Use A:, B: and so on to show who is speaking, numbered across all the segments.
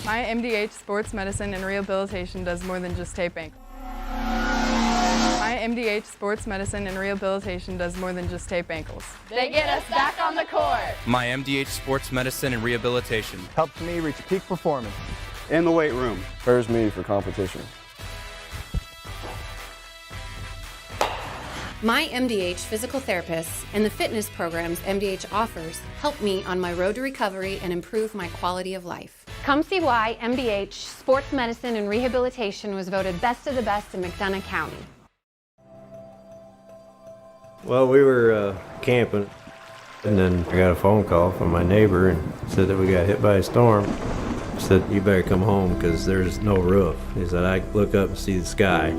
A: My MDH Sports Medicine and Rehabilitation does more than just tape ankles. My MDH Sports Medicine and Rehabilitation does more than just tape ankles.
B: They get us back on the court.
C: My MDH Sports Medicine and Rehabilitation
D: helps me reach peak performance
E: in the weight room.
F: Prepares me for competition.
G: My MDH physical therapists and the fitness programs MDH offers help me on my road to recovery and improve my quality of life.
H: Come see why MDH Sports Medicine and Rehabilitation was voted best of the best in McDonough County.
I: Well, we were camping, and then I got a phone call from my neighbor and said that we got hit by a storm. He said, "You better come home because there's no roof." He said, "I look up and see the sky."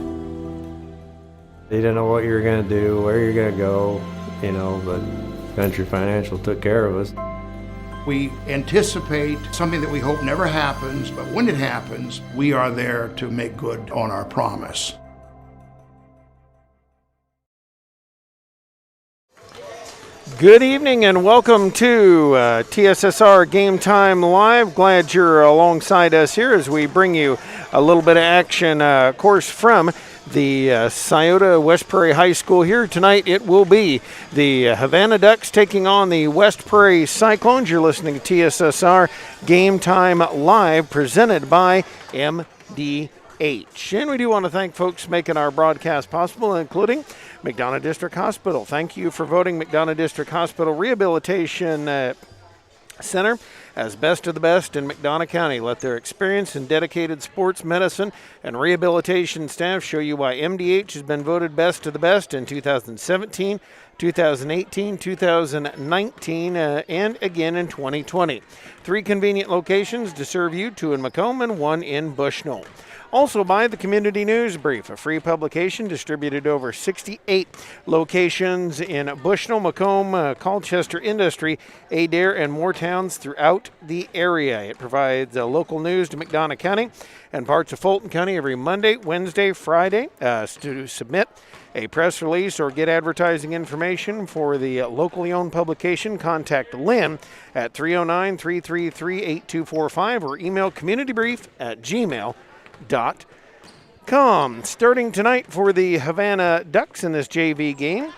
I: They didn't know what you were going to do, where you're going to go, but Country Financial took care of us.
J: We anticipate something that we hope never happens, but when it happens, we are there to make good on our promise.
K: Good evening and welcome to TSSR Game Time Live. Glad you're alongside us here as we bring you a little bit of action, of course, from the Scioto West Prairie High School here. Tonight it will be the Havana Ducks taking on the West Prairie Cyclones. You're listening to TSSR Game Time Live presented by MDH. And we do want to thank folks making our broadcast possible, including McDonough District Hospital. Thank you for voting McDonough District Hospital Rehabilitation Center as best of the best in McDonough County. Let their experience and dedicated sports medicine and rehabilitation staff show you why MDH has been voted best of the best in 2017, 2018, 2019, and again in 2020. 3 convenient locations to serve you, 2 in Macomb and 1 in Bushnell. Also by the Community News Brief, a free publication distributed over 68 locations in Bushnell, Macomb, Colchester Industry, Adair, and more towns throughout the area. It provides local news to McDonough County and parts of Fulton County every Monday, Wednesday, Friday. To submit a press release or get advertising information for the locally owned publication, contact Lynn at 309-333-8245 or email communitybrief@gmail.com. Starting tonight for the Havana Ducks in this JV game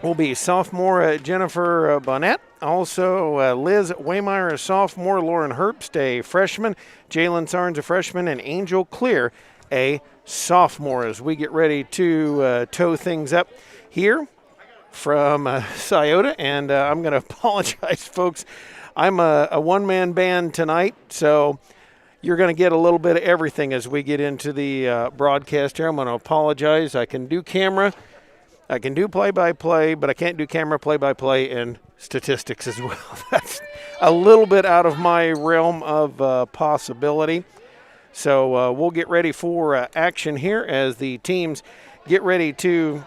K: will be sophomore Jennifer Bonnet, also Liz Waymeyer, a sophomore, Lauren Herbst, a freshman, Jalen Sarnes, a freshman, and Angel Clear, a sophomore, as we get ready to tow things up here from Scioto. And I'm going to apologize, folks. I'm a one-man band tonight, so you're going to get a little bit of everything as we get into the broadcast here. I'm going to apologize. I can do camera, I can do play-by-play, but I can't do camera, play-by-play, and statistics as well. That's a little bit out of my realm of possibility. So we'll get ready for action here as the teams get ready to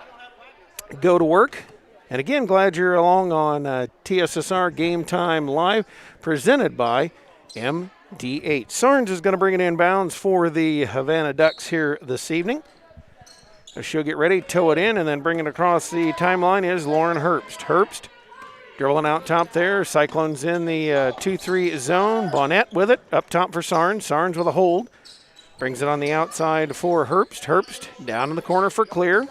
K: go to work. And again, glad you're along on TSSR Game Time Live, presented by MDH. Sarnes is going to bring it in bounds for the Havana Ducks here this evening. She'll get ready, tow it in, and then bring it across the timeline is Lauren Herbst. Herbst dribbling out top there. Cyclones in the 2-3 zone. Bonnet with it, up top for Sarnes. Sarnes with a hold. Brings it on the outside for Herbst. Herbst down in the corner for Clear.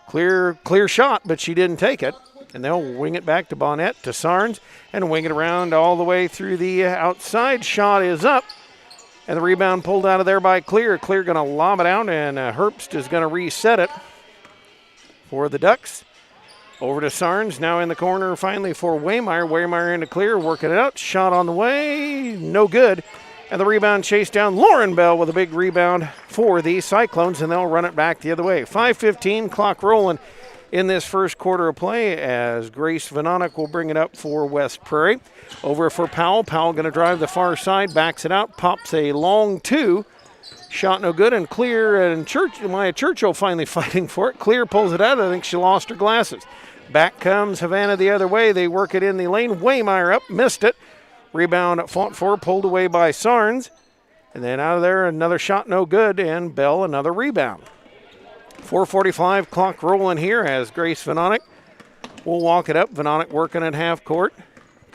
K: Clear shot, but she didn't take it. And they'll wing it back to Bonnet, to Sarnes, and wing it around all the way through the outside. Shot is up, and the rebound pulled out of there by Clear. Clear going to lob it out, and Herbst is going to reset it for the Ducks. Over to Sarnes, now in the corner finally for Waymeyer. Waymeyer into Clear, working it out. Shot on the way, no good. And the rebound chased down. Lauren Bell with a big rebound for the Cyclones, and they'll run it back the other way. 5:15, clock rolling in this first quarter of play as Grace Vanonic will bring it up for West Prairie. Over for Powell. Powell going to drive the far side, backs it out, pops a long 2. Shot no good, and Clear and Maya Churchill finally fighting for it. Clear pulls it out. I think she lost her glasses. Back comes Havana the other way. They work it in the lane. Waymeyer up, missed it. Rebound fought for, pulled away by Sarnes. And then out of there, another shot no good, and Bell another rebound. 4:45, clock rolling here as Grace Vanonic will walk it up. Vanonic working at half court.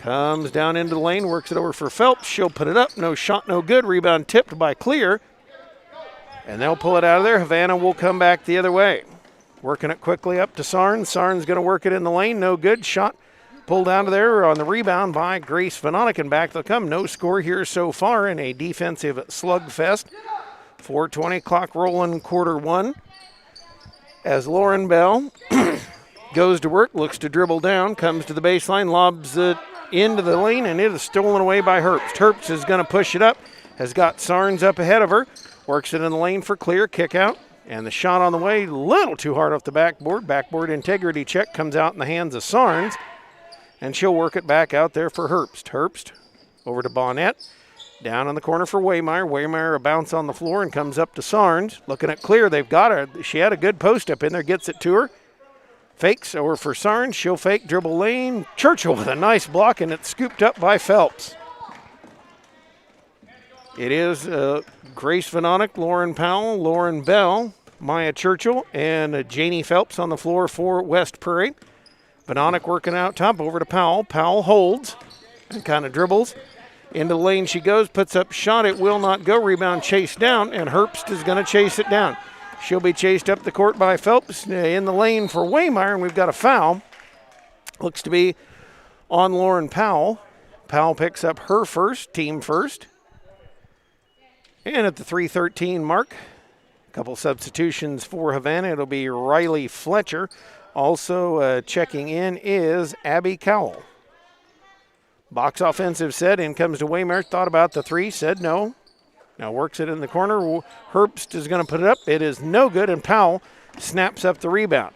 K: Comes down into the lane, works it over for Phelps. She'll put it up. No shot, no good. Rebound tipped by Clear. And they'll pull it out of there. Havana will come back the other way. Working it quickly up to Sarn. Sarn's going to work it in the lane. No good. Shot pulled out of there on the rebound by Grace Vanonic, and back they'll come. No score here so far in a defensive slugfest. 4:20 clock rolling, quarter one. As Lauren Bell goes to work, looks to dribble down, comes to the baseline, lobs it into the lane, and it is stolen away by Herbst. Herbst is going to push it up, has got Sarns up ahead of her, works it in the lane for Clear, kick out, and the shot on the way, little too hard off the backboard. Backboard integrity check comes out in the hands of Sarns, and she'll work it back out there for Herbst. Herbst over to Bonnet. Down in the corner for Waymeyer. Waymeyer a bounce on the floor and comes up to Sarns. Looking at Clear, they've got her. She had a good post up in there, gets it to her. Fakes over for Sarns. She'll fake, dribble lane. Churchill with a nice block, and it's scooped up by Phelps. It is Grace Vanonic, Lauren Powell, Lauren Bell, Maya Churchill, and Janie Phelps on the floor for West Prairie. Vanonic working out top over to Powell. Powell holds and kind of dribbles. Into the lane she goes, puts up shot. It will not go. Rebound chased down, and Herbst is going to chase it down. She'll be chased up the court by Phelps in the lane for Waymeyer, and we've got a foul. Looks to be on Lauren Powell. Powell picks up her first, team first. And at the 3:13 mark, a couple substitutions for Havana. It'll be Riley Fletcher. Also checking in is Abby Cowell. Box offensive set, in comes to Waymeyer, thought about the three, said no. Now works it in the corner. Herbst is going to put it up. It is no good, and Powell snaps up the rebound.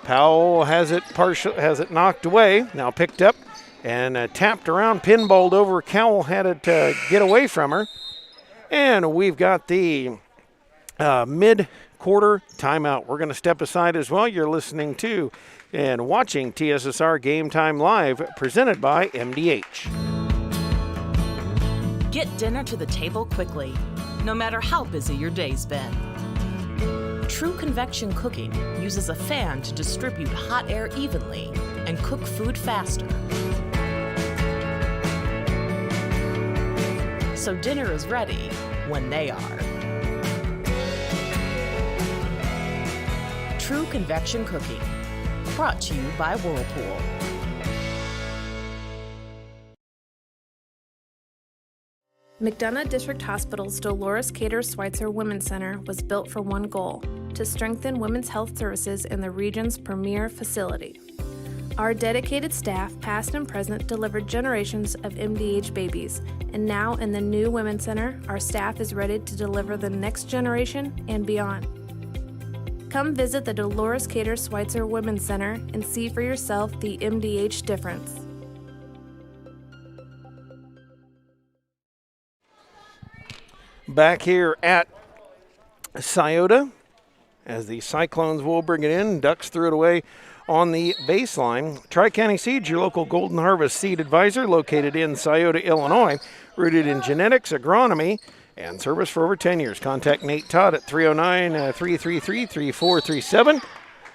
K: Powell has it knocked away, now picked up and tapped around, pinballed over. Cowell had it get away from her. And we've got the mid-quarter timeout. We're going to step aside as well. You're listening to and watching TSSR Game Time Live, presented by MDH.
E: Get dinner to the table quickly, no matter how busy your day's been. True Convection Cooking uses a fan to distribute hot air evenly and cook food faster. So dinner is ready when they are. True Convection Cooking. Brought to you by Whirlpool.
F: McDonough District Hospital's Dolores Cater Schweitzer Women's Center was built for one goal: to strengthen women's health services in the region's premier facility. Our dedicated staff, past and present, delivered generations of MDH babies, and now in the new Women's Center, our staff is ready to deliver the next generation and beyond. Come visit the Dolores Cater Schweitzer Women's Center and see for yourself the MDH difference.
K: Back here at Scioto, as the Cyclones will bring it in. Ducks threw it away on the baseline. Tri-County Seeds, your local Golden Harvest seed advisor, located in Scioto, Illinois, rooted in genetics, agronomy, and service for over 10 years. Contact Nate Todd at 309-333-3437.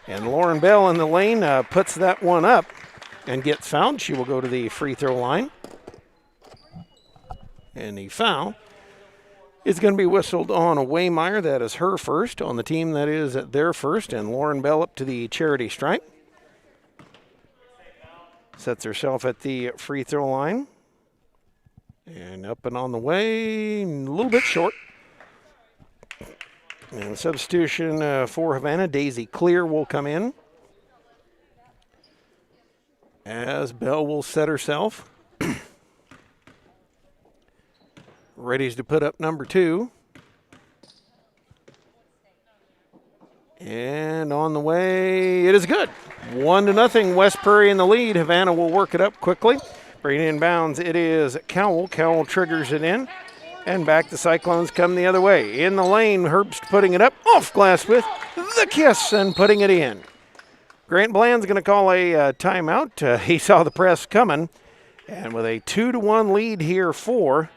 K: And Lauren Bell in the lane puts that one up and gets fouled. She will go to the free throw line. And the foul is going to be whistled on a Waymeyer. That is her first. On the team, that is their first. And Lauren Bell up to the charity stripe. Sets herself at the free throw line. And up and on the way, a little bit short. And substitution for Havana, Daisy Clear will come in. As Bell will set herself. Ready to put up number 2. And on the way, it is good. 1-0, West Prairie in the lead. Havana will work it up quickly. Bringing in bounds, it is Cowell. Cowell triggers it in. And back the Cyclones come the other way. In the lane, Herbst putting it up. Off glass with the kiss and putting it in. Grant Bland's going to call a timeout. He saw the press coming. And with a 2-1 lead here for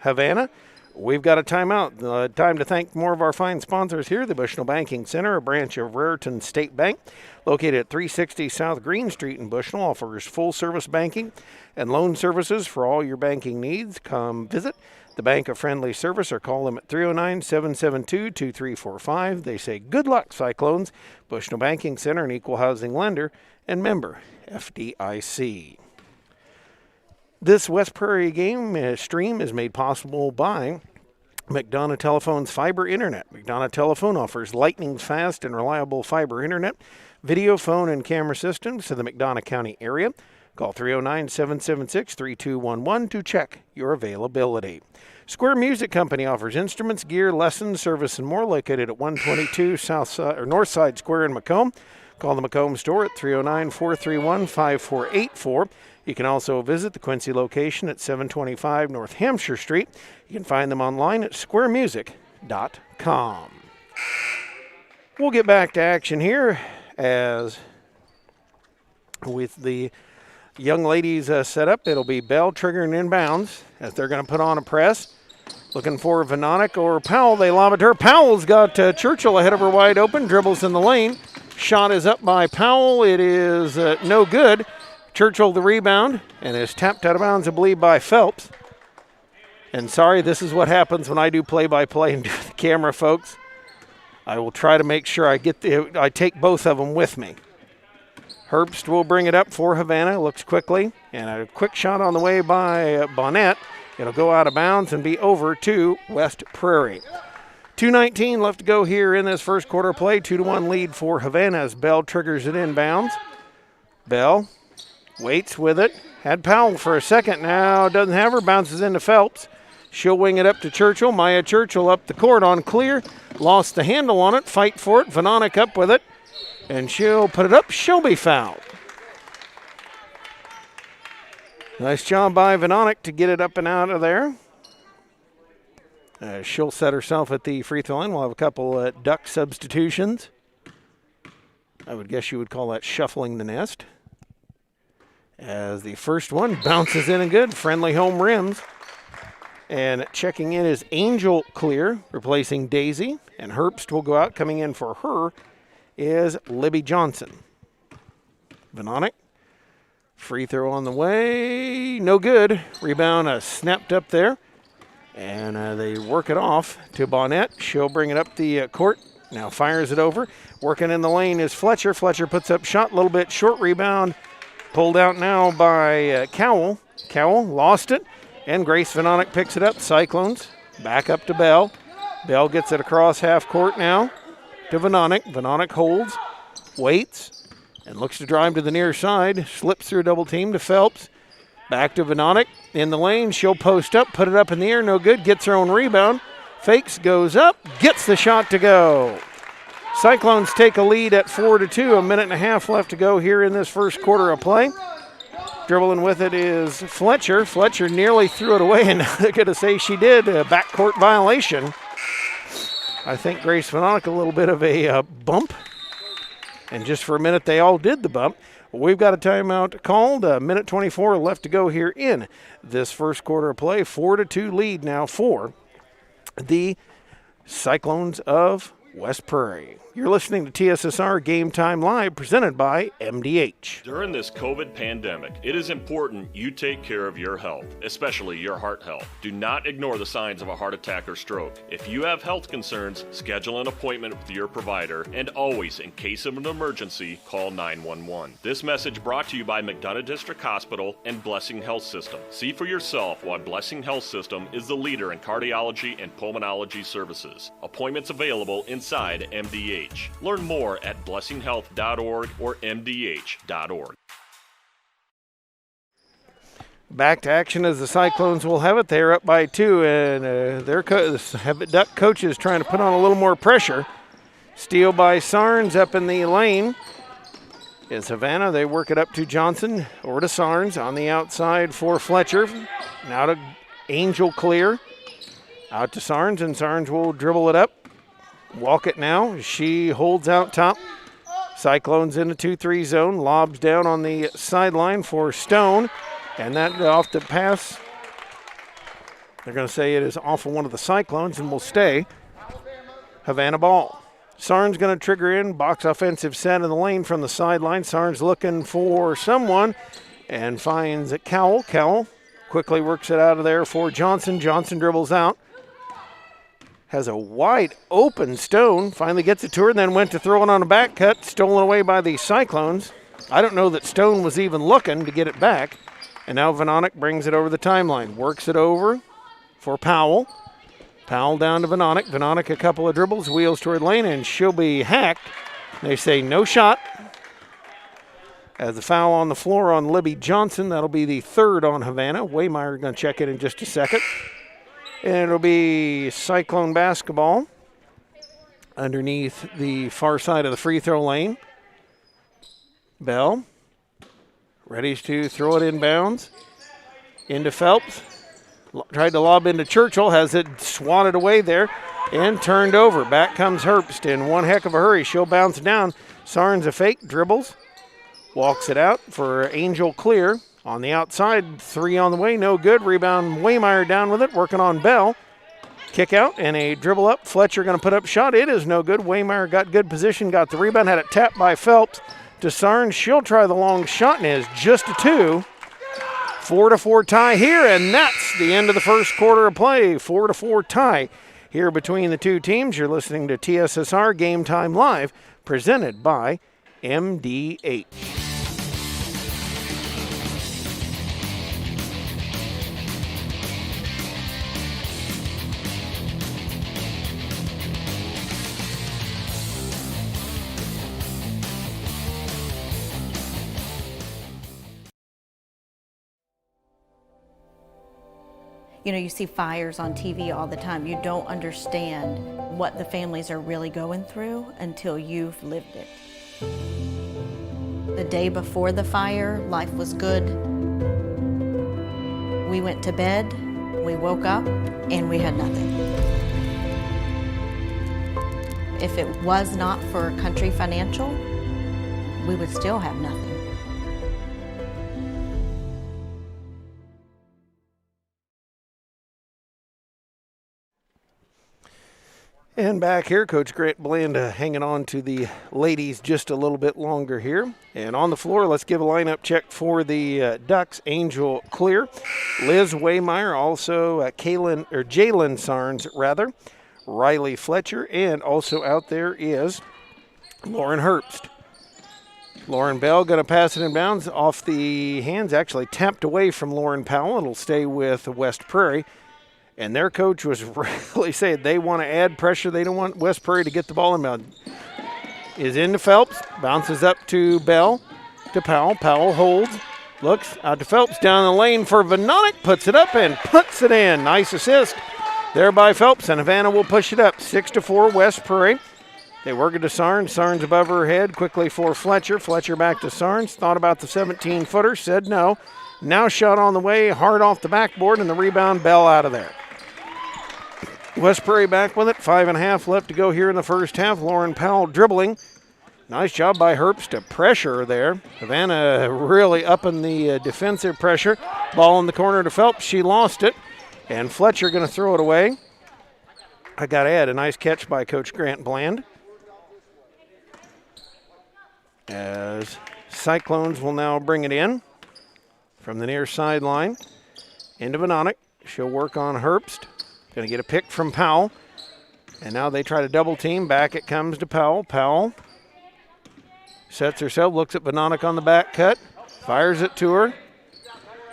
K: Havana, We've got a timeout. Time to thank more of our fine sponsors here. The Bushnell Banking Center, a branch of Raritan State Bank, located at 360 South Green Street in Bushnell, offers full-service banking and loan services for all your banking needs. Come visit the bank of friendly service or call them at 309-772-2345. They say good luck, Cyclones. Bushnell Banking Center, an equal housing lender and member FDIC. This West Prairie game stream is made possible by McDonough Telephone's fiber internet. McDonough Telephone offers lightning fast and reliable fiber internet, video, phone, and camera systems to the McDonough County area. Call 309-776-3211 to check your availability. Square Music Company offers instruments, gear, lessons, service, and more, located at 122 Northside Square in Macomb. Call the Macomb store at 309-431-5484. You can also visit the Quincy location at 725 North Hampshire Street. You can find them online at squaremusic.com. We'll get back to action here as with the young ladies set up. It'll be Bell triggering inbounds as they're going to put on a press. Looking for Vanonic or Powell. They lob it to her. Powell's got Churchill ahead of her wide open. Dribbles in the lane. Shot is up by Powell. It is no good. Churchill the rebound and is tapped out of bounds, I believe, by Phelps. And sorry, this is what happens when I do play-by-play and do the camera, folks. I will try to make sure I take both of them with me. Herbst will bring it up for Havana. Looks quickly. And a quick shot on the way by Bonnet. It'll go out of bounds and be over to West Prairie. 2:19 left to go here in this first quarter play. 2-1 lead for Havana as Bell triggers it inbounds. Bell waits with it. Had Powell for a second. Now doesn't have her. Bounces into Phelps. She'll wing it up to Churchill. Maya Churchill up the court on clear. Lost the handle on it. Fight for it. Vanonic up with it. And she'll put it up. She'll be fouled. Nice job by Vanonic to get it up and out of there. She'll set herself at the free throw line. We'll have a couple Duck substitutions. I would guess you would call that shuffling the nest. As the first one bounces in and good. Friendly home rims. And checking in is Angel Clear, replacing Daisy. And Herbst will go out. Coming in for her is Libby Johnson. Vanonic. Free throw on the way. No good. Rebound snapped up there. And they work it off to Bonnet. She'll bring it up the court. Now fires it over. Working in the lane is Fletcher. Fletcher puts up shot. A little bit short rebound. Pulled out now by Cowell. Cowell lost it. And Grace Vanonic picks it up. Cyclones back up to Bell. Bell gets it across half court now to Vanonic. Vanonic holds. Waits. And looks to drive to the near side. Slips through a double team to Phelps. Back to Vanonic in the lane. She'll post up, put it up in the air. No good. Gets her own rebound. Fakes, goes up, gets the shot to go. Cyclones take a lead at 4-2. A minute and a half left to go here in this first quarter of play. Dribbling with it is Fletcher. Fletcher nearly threw it away, and they're going to say she did. A backcourt violation. I think Grace Vanonic a little bit of a bump. And just for a minute, they all did the bump. We've got a timeout called. A minute 24 left to go here in this first quarter of play. 4-2 lead now for the Cyclones of West Prairie. You're listening to TSSR Game Time Live, presented by MDH.
L: During this COVID pandemic, it is important you take care of your health, especially your heart health. Do not ignore the signs of a heart attack or stroke. If you have health concerns, schedule an appointment with your provider, and always, in case of an emergency, call 911. This message brought to you by McDonough District Hospital and Blessing Health System. See for yourself why Blessing Health System is the leader in cardiology and pulmonology services. Appointments available inside MDH. Learn more at blessinghealth.org or mdh.org.
K: Back to action as the Cyclones will have it. They're up by 2, and their Duck coaches trying to put on a little more pressure. Steal by Sarnes up in the lane is Havana. They work it up to Johnson or to Sarnes on the outside for Fletcher. Now to Angel Clear. Out to Sarnes, and Sarnes will dribble it up. Walk it now. She holds out top. Cyclones in a 2-3 zone. Lobs down on the sideline for Stone. And that off the pass. They're going to say it is off of one of the Cyclones and will stay Havana ball. Sarn's going to trigger in, box offensive set in the lane from the sideline. Sarn's looking for someone and finds Cowell. Cowell quickly works it out of there for Johnson. Johnson dribbles out. Has a wide open Stone. Finally gets it to her and then went to throw it on a back cut. Stolen away by the Cyclones. I don't know that Stone was even looking to get it back. And now Vanonic brings it over the timeline. Works it over for Powell. Powell down to Vanonic. Vanonic a couple of dribbles, wheels toward lane, and she'll be hacked. They say no shot. As the foul on the floor on Libby Johnson, that'll be the third on Havana. Waymeyer going to check it in just a second. And it'll be Cyclone basketball underneath the far side of the free throw lane. Bell ready to throw it inbounds into Phelps. Tried to lob into Churchill, has it swatted away there and turned over. Back comes Herbst in one heck of a hurry. She'll bounce down. Sarn's a fake, dribbles, walks it out for Angel Clear. On the outside, three on the way, no good. Rebound, Waymeyer down with it, working on Bell. Kick out and a dribble up. Fletcher going to put up shot. It is no good. Waymeyer got good position, got the rebound, had it tapped by Phelps to Sarn. She'll try the long shot and is just a two. 4-4 tie here, and that's the end of the first quarter of play. 4-4 tie here between the two teams. You're listening to TSSR Game Time Live, presented by MDH.
M: You know, you see fires on TV all the time. You don't understand what the families are really going through until you've lived it. The day before the fire, life was good. We went to bed, we woke up, and we had nothing. If it was not for Country Financial, we would still have nothing.
K: And back here, Coach Grant Bland hanging on to the ladies just a little bit longer here. And on the floor, let's give a lineup check for the Ducks. Angel Clear, Liz Waymeyer, also Jalen Sarns, Riley Fletcher, and also out there is Lauren Herbst. Lauren Bell going to pass it in bounds off the hands, actually tapped away from Lauren Powell. It'll stay with West Prairie. And their coach was really saying they want to add pressure. They don't want West Prairie to get the ball inbound. Is into Phelps, bounces up to Bell, to Powell. Powell holds, looks out to Phelps, down the lane for Vanonic, puts it up and puts it in. Nice assist there by Phelps, and Havana will push it up. 6-4 West Prairie. They work it to Sarns. Sarns above her head, quickly for Fletcher. Fletcher back to Sarns. Thought about the 17-footer, said no. Now shot on the way, hard off the backboard, and the rebound, Bell out of there. West Prairie back with it. 5.5 left to go here in the first half. Lauren Powell dribbling. Nice job by Herbst to pressure there. Havana really upping the defensive pressure. Ball in the corner to Phelps. She lost it. And Fletcher going to throw it away. I got to add, a nice catch by Coach Grant Bland. As Cyclones will now bring it in from the near sideline into Vanonic. She'll work on Herbst. Going to get a pick from Powell. And now they try to double team. Back it comes to Powell. Powell sets herself, looks at Vanonic on the back cut, fires it to her.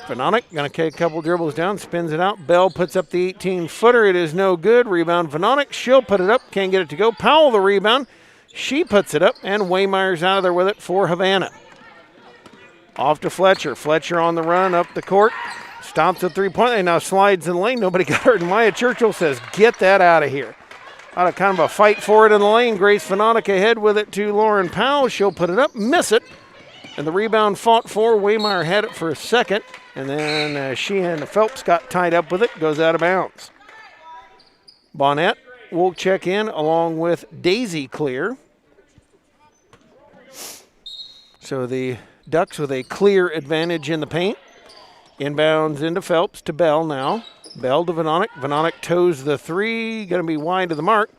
K: Vanonic going to take a couple dribbles down, spins it out. Bell puts up the 18-footer. It is no good. Rebound Vanonic. She'll put it up. Can't get it to go. Powell the rebound. She puts it up, and Waymeyer's out of there with it for Havana. Off to Fletcher. Fletcher on the run up the court. Stops at three-point line, now slides in the lane. Nobody got hurt. And Maya Churchill says, get that out of here. Out of kind of a fight for it in the lane. Grace Vanonic ahead with it to Lauren Powell. She'll put it up, miss it. And the rebound fought for. Waymeyer had it for a second. And then she and Phelps got tied up with it. Goes out of bounds. Bonnet will check in along with Daisy Clear. So the Ducks with a clear advantage in the paint. Inbounds into Phelps to Bell now. Bell to Vononic. Vononic toes the three, going to be wide to the mark.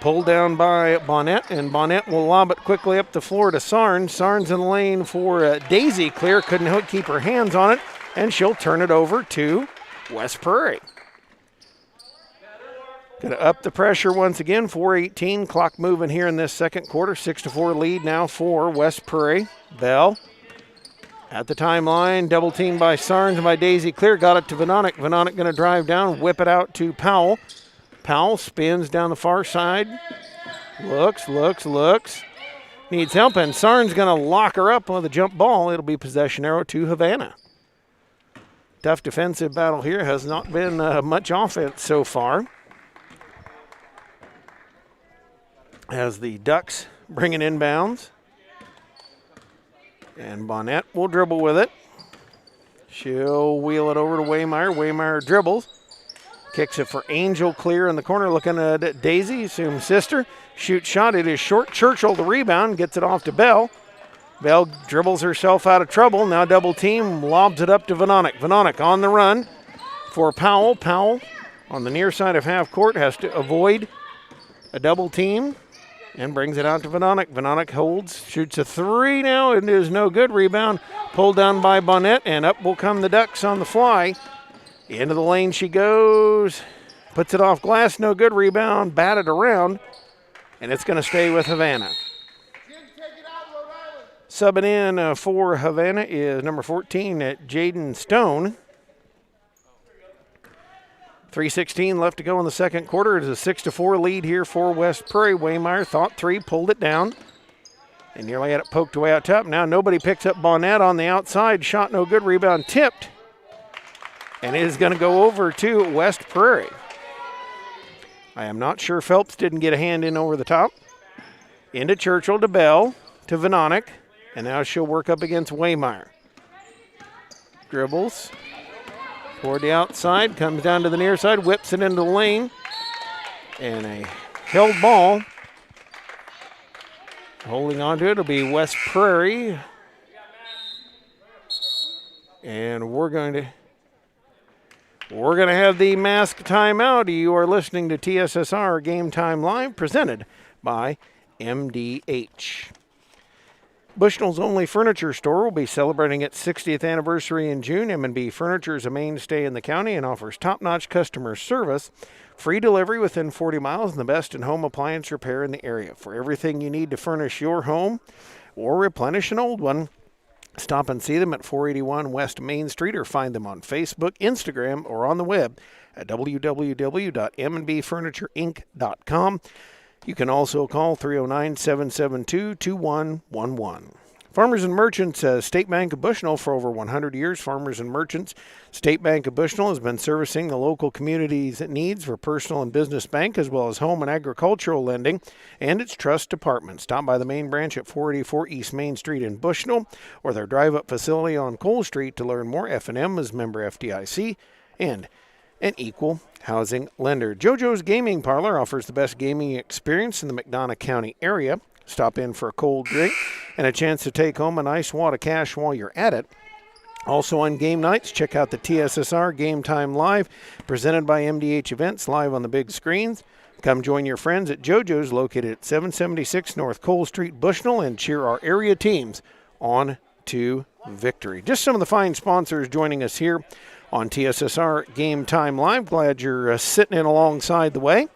K: Pulled down by Bonnet, and Bonnet will lob it quickly up the floor to Sarnes. Sarnes in the lane for Daisy Clear. Couldn't keep her hands on it, and she'll turn it over to West Prairie. Going to up the pressure once again. 4:18, clock moving here in this second quarter. 6-4 lead now for West Prairie. Bell at the timeline, double teamed by Sarnes and by Daisy Clear. Got it to Vononic. Vononic going to drive down, whip it out to Powell. Powell spins down the far side. Looks. Needs help, and Sarnes going to lock her up with a jump ball. It'll be possession arrow to Havana. Tough defensive battle here. Has not been much offense so far. As the Ducks bring it inbounds. And Bonnet will dribble with it. She'll wheel it over to Waymeyer. Waymeyer dribbles. Kicks it for Angel Clear in the corner, looking at Daisy, assumes sister. Shoot shot, it is short. Churchill the rebound, gets it off to Bell. Bell dribbles herself out of trouble. Now double team, lobs it up to Vononic. Vononic on the run for Powell. Powell on the near side of half court has to avoid a double team and brings it out to Vononic. Vononic holds, shoots a three now. It is no good. Rebound pulled down by Bonnet, and up will come the Ducks on the fly. Into the lane she goes. Puts it off glass. No good. Rebound. Batted around. And it's going to stay with Havana. Subbing in for Havana is number 14, Jaden Stone. 3:16 left to go in the second quarter. It is a 6-4 lead here for West Prairie. Waymeyer thought three, pulled it down. And nearly had it poked away out top. Now nobody picks up Bonnet on the outside. Shot no good. Rebound tipped. And it is going to go over to West Prairie. I am not sure Phelps didn't get a hand in over the top. Into Churchill to Bell to Vononic. And now she'll work up against Waymeyer. Dribbles toward the outside. Comes down to the near side. Whips it into the lane. And a held ball. Holding on to it will be West Prairie. And we're going to have the mask timeout. You are listening to TSSR Game Time Live, presented by MDH. Bushnell's only furniture store will be celebrating its 60th anniversary in June. M&B Furniture is a mainstay in the county and offers top-notch customer service, free delivery within 40 miles, and the best in home appliance repair in the area. For everything you need to furnish your home or replenish an old one, stop and see them at 481 West Main Street or find them on Facebook, Instagram, or on the web at www.mnbfurniturinc.com. You can also call 309-772-2111. Farmers and Merchants, State Bank of Bushnell for over 100 years. Farmers and Merchants, State Bank of Bushnell has been servicing the local community's needs for personal and business bank as well as home and agricultural lending and its trust department. Stop by the main branch at 484 East Main Street in Bushnell or their drive-up facility on Cole Street to learn more. F&M is member FDIC and an equal housing lender. JoJo's Gaming Parlor offers the best gaming experience in the McDonough County area. Stop in for a cold drink and a chance to take home a nice wad of cash while you're at it. Also on game nights, check out the TSSR Game Time Live, presented by MDH Events, live on the big screens. Come join your friends at JoJo's, located at 776 North Cole Street, Bushnell, and cheer our area teams on to victory. Just some of the fine sponsors joining us here on TSSR Game Time Live. Glad you're sitting in alongside the way.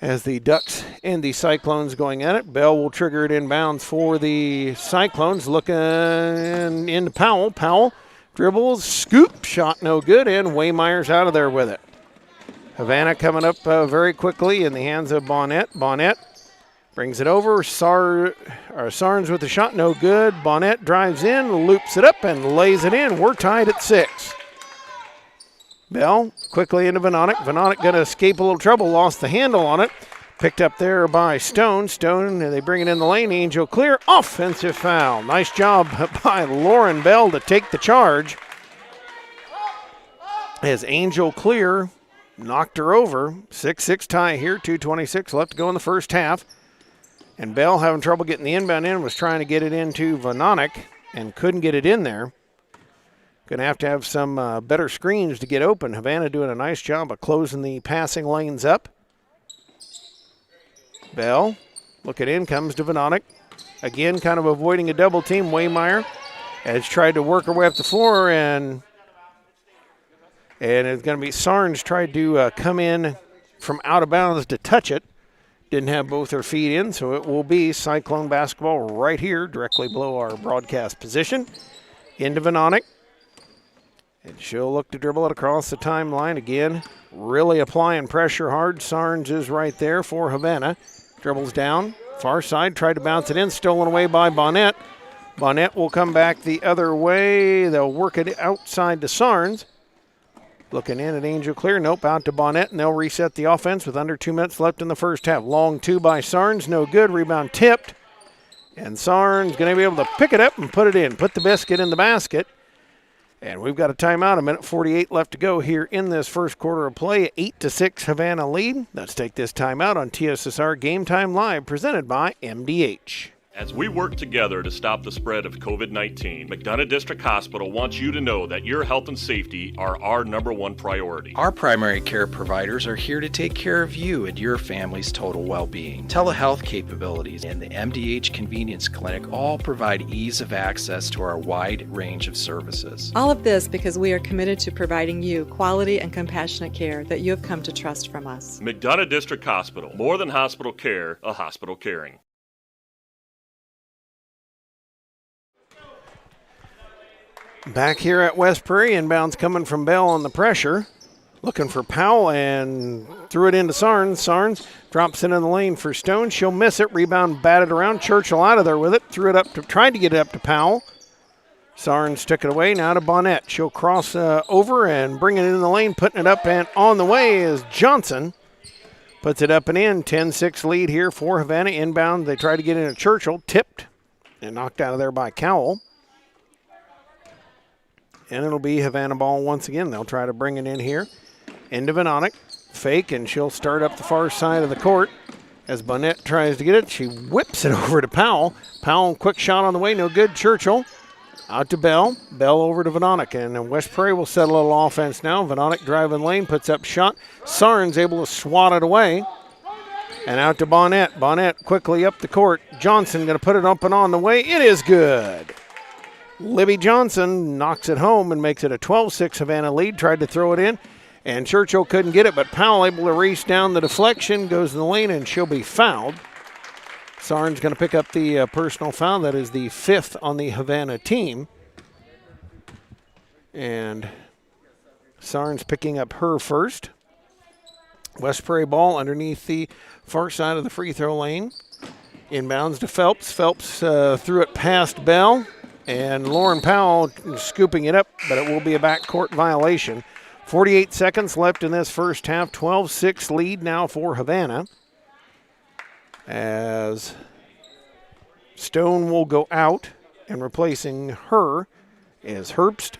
K: As the Ducks and the Cyclones going at it, Bell will trigger it inbounds for the Cyclones. Looking into Powell. Powell dribbles, scoop, shot no good, and Waymeyer's out of there with it. Havana coming up very quickly in the hands of Bonnet. Bonnet brings it over. Sarnes with the shot, no good. Bonnet drives in, loops it up, and lays it in. We're tied at 6. Bell quickly into Vononic. Vononic going to escape a little trouble, lost the handle on it. Picked up there by Stone. Stone, they bring it in the lane. Angel Clear, offensive foul. Nice job by Lauren Bell to take the charge. As Angel Clear knocked her over. 6-6 tie here, 2:26 left to go in the first half. And Bell having trouble getting the inbound in, was trying to get it into Vononic and couldn't get it in there. Going to have some better screens to get open. Havana doing a nice job of closing the passing lanes up. Bell, looking in, comes to Venonic. Again, kind of avoiding a double team. Waymeyer has tried to work her way up the floor, and it's going to be Sarnes tried to come in from out of bounds to touch it. Didn't have both her feet in, so it will be Cyclone basketball right here, directly below our broadcast position. Into Venonic. And she'll look to dribble it across the timeline again. Really applying pressure hard. Sarnes is right there for Havana. Dribbles down. Far side. Tried to bounce it in. Stolen away by Bonnet. Bonnet will come back the other way. They'll work it outside to Sarnes. Looking in at Angel Clear. Nope, out to Bonnet, and they'll reset the offense with under 2 minutes left in the first half. Long two by Sarnes. No good. Rebound tipped. And Sarnes going to be able to pick it up and put it in. Put the biscuit in the basket. And we've got a timeout, 1:48 left to go here in this first quarter of play. 8-6 Havana lead. Let's take this timeout on TSSR Game Time Live, presented by MDH.
L: As we work together to stop the spread of COVID-19, McDonough District Hospital wants you to know that your health and safety are our #1 priority.
N: Our primary care providers are here to take care of you and your family's total well-being. Telehealth capabilities and the MDH Convenience Clinic all provide ease of access to our wide range of services.
O: All of this because we are committed to providing you quality and compassionate care that you have come to trust from us.
L: McDonough District Hospital, more than hospital care, a hospital caring.
K: Back here at West Prairie, inbounds coming from Bell on the pressure. Looking for Powell and threw it into Sarnes. Sarnes drops it in the lane for Stone. She'll miss it. Rebound batted around. Churchill out of there with it. Threw it up to, tried to get it up to Powell. Sarnes took it away. Now to Bonnet. She'll cross over and bring it in the lane. Putting it up and on the way is Johnson. Puts it up and in. 10-6 lead here for Havana. Inbound. They try to get into Churchill. Tipped and knocked out of there by Cowell. And it'll be Havana ball once again. They'll try to bring it in here. Into Venonic. Fake, and she'll start up the far side of the court. As Bonnet tries to get it, she whips it over to Powell. Powell, quick shot on the way, no good. Churchill out to Bell. Bell over to Venonic. And West Prairie will set a little offense now. Venonic driving lane, puts up shot. Sarnes able to swat it away. And out to Bonnet. Bonnet quickly up the court. Johnson going to put it up and on the way. It is good. Libby Johnson knocks it home and makes it a 12-6 Havana lead. Tried to throw it in, and Churchill couldn't get it, but Powell able to race down the deflection, goes in the lane, and she'll be fouled. Sarnes going to pick up the personal foul. That is the 5th on the Havana team. And Sarnes picking up her first. West Prairie ball underneath the far side of the free throw lane. Inbounds to Phelps. Phelps threw it past Bell. And Lauren Powell scooping it up, but it will be a backcourt violation. 48 seconds left in this first half. 12-6 lead now for Havana. As Stone will go out, and replacing her is Herbst.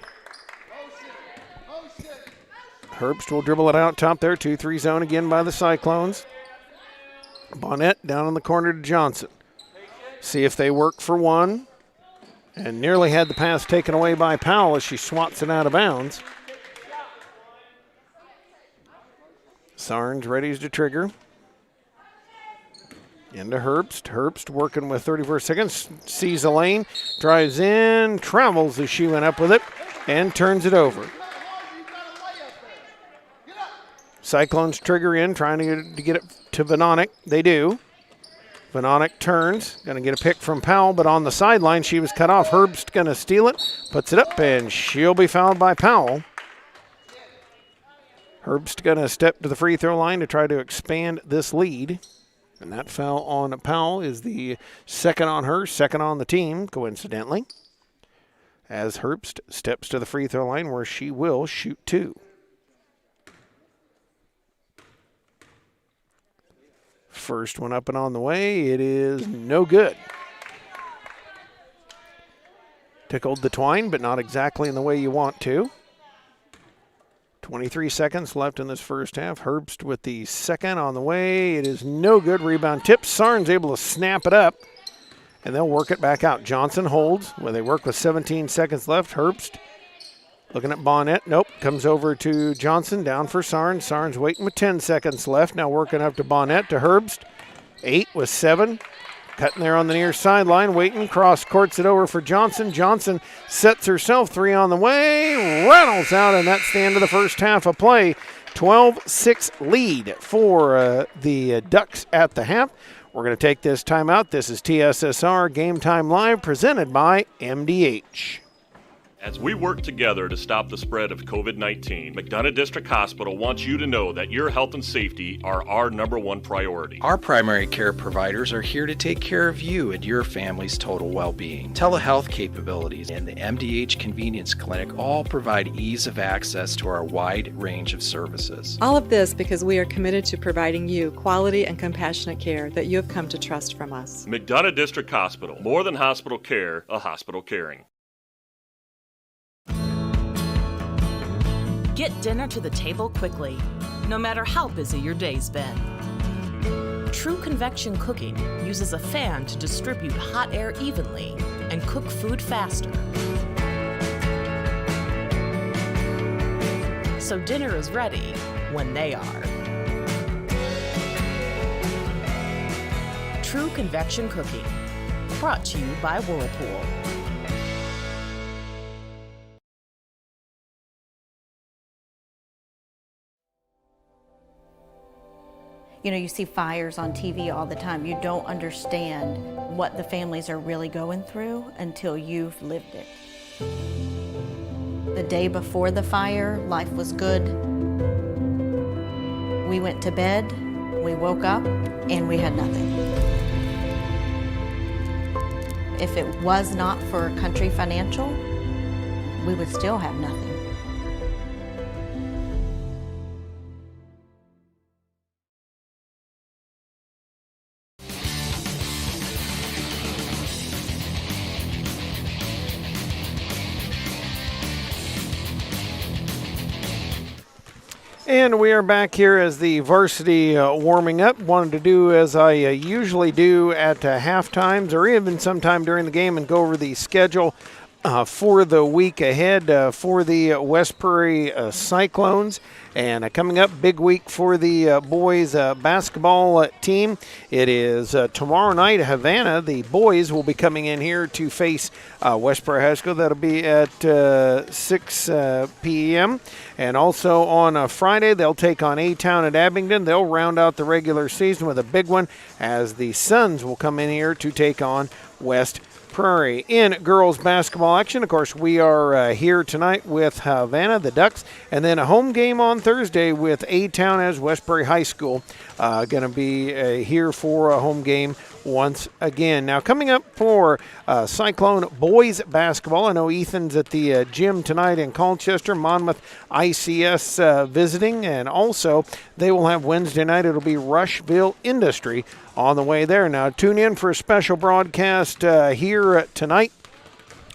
K: Herbst will dribble it out top there. 2-3 zone again by the Cyclones. Bonnet down in the corner to Johnson. See if they work for one. And nearly had the pass taken away by Powell as she swats it out of bounds. Sarnes ready to trigger. Into Herbst. Herbst working with 34 seconds. Sees the lane. Drives in. Travels as she went up with it. And turns it over. Cyclones trigger in, trying to get it to Venonic. They do. Venonic turns, going to get a pick from Powell, but on the sideline she was cut off. Herbst going to steal it, puts it up, and she'll be fouled by Powell. Herbst going to step to the free throw line to try to expand this lead. And that foul on Powell is the second on her, second on the team, coincidentally. As Herbst steps to the free throw line where she will shoot two. First one up and on the way. It is no good. Tickled the twine, but not exactly in the way you want to. 23 seconds left in this first half. Herbst with the second on the way. It is no good. Rebound tip. Sarnes able to snap it up, and they'll work it back out. Johnson holds where they work with 17 seconds left. Herbst Looking at Bonnet. Nope. Comes over to Johnson. Down for Sarnes. Sarnes waiting with 10 seconds left. Now working up to Bonnet, to Herbst. 8 with 7. Cutting there on the near sideline. Waiting. Cross courts it over for Johnson. Johnson sets herself. 3 on the way. Rattles out, and that's the end of the first half of play. 12-6 lead for the Ducks at the half. We're going to take this timeout. This is TSSR Game Time Live presented by MDH.
L: As we work together to stop the spread of COVID-19, McDonough District Hospital wants you to know that your health and safety are our #1 priority.
N: Our primary care providers are here to take care of you and your family's total well-being. Telehealth capabilities and the MDH Convenience Clinic all provide ease of access to our wide range of services.
O: All of this because we are committed to providing you quality and compassionate care that you have come to trust from us.
L: McDonough District Hospital, more than hospital care, a hospital caring.
E: Get dinner to the table quickly, no matter how busy your day's been. True convection cooking uses a fan to distribute hot air evenly and cook food faster. So dinner is ready when they are. True convection cooking, brought to you by Whirlpool.
M: You know, you see fires on TV all the time. You don't understand what the families are really going through until you've lived it. The day before the fire, life was good. We went to bed, we woke up, and we had nothing. If it was not for Country Financial, we would still have nothing.
K: And we are back here as the varsity warming up. Wanted to do as I usually do at half times or even sometime during the game and go over the schedule for the week ahead for the West Prairie Cyclones. And coming up, big week for the boys basketball team. It is tomorrow night, Havana. The boys will be coming in here to face West Prairie High School. That'll be at 6 p.m. And also on Friday, they'll take on A-Town at Abingdon. They'll round out the regular season with a big one as the Suns will come in here to take on West Prairie. In girls basketball action, of course, we are here tonight with Havana, the Ducks, and then a home game on Thursday with A-Town as West Prairie High School. Going to be here for a home game once again. Now, coming up for Cyclone boys basketball, I know Ethan's at the gym tonight in Colchester, Monmouth ICS visiting, and also they will have Wednesday night. It'll be Rushville Industry on the way there. Now, tune in for a special broadcast here tonight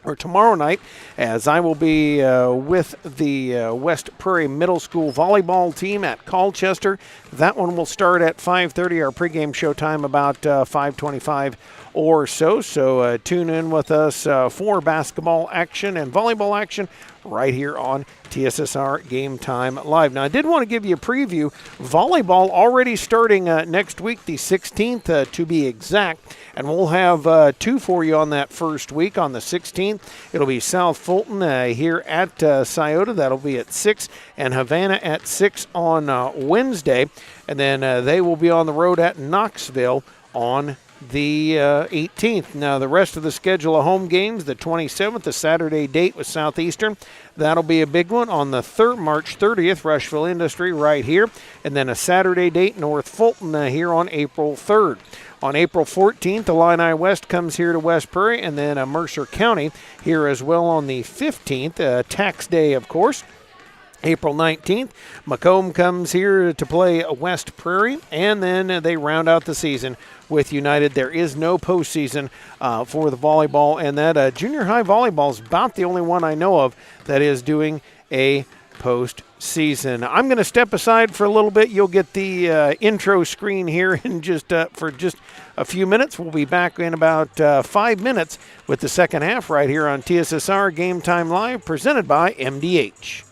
K: or tomorrow night, as I will be with the West Prairie Middle School volleyball team at Colchester. That one will start at 5:30. Our pregame show time about 5:25 or so. So tune in with us for basketball action and volleyball action right here on TSSR Game Time Live. Now, I did want to give you a preview. Volleyball already starting next week, the 16th to be exact. And we'll have two for you on that first week. On the 16th, it'll be South Fulton here at Scioto. That'll be at 6. And Havana at 6 on Wednesday. And then they will be on the road at Knoxville on the 18th. Now, the rest of the schedule of home games, the 27th, the Saturday date with Southeastern. That'll be a big one on the March 30th, Rushville Industry right here. And then a Saturday date, North Fulton here on April 3rd. On April 14th, the Illini West comes here to West Prairie, and then Mercer County here as well on the 15th, tax day, of course. April 19th, Macomb comes here to play West Prairie, and then they round out the season with United. There is no postseason for the volleyball, and that junior high volleyball is about the only one I know of that is doing a postseason. I'm going to step aside for a little bit. You'll get the intro screen here in for just a few minutes. We'll be back in about 5 minutes with the second half right here on TSSR Game Time Live, presented by MDH.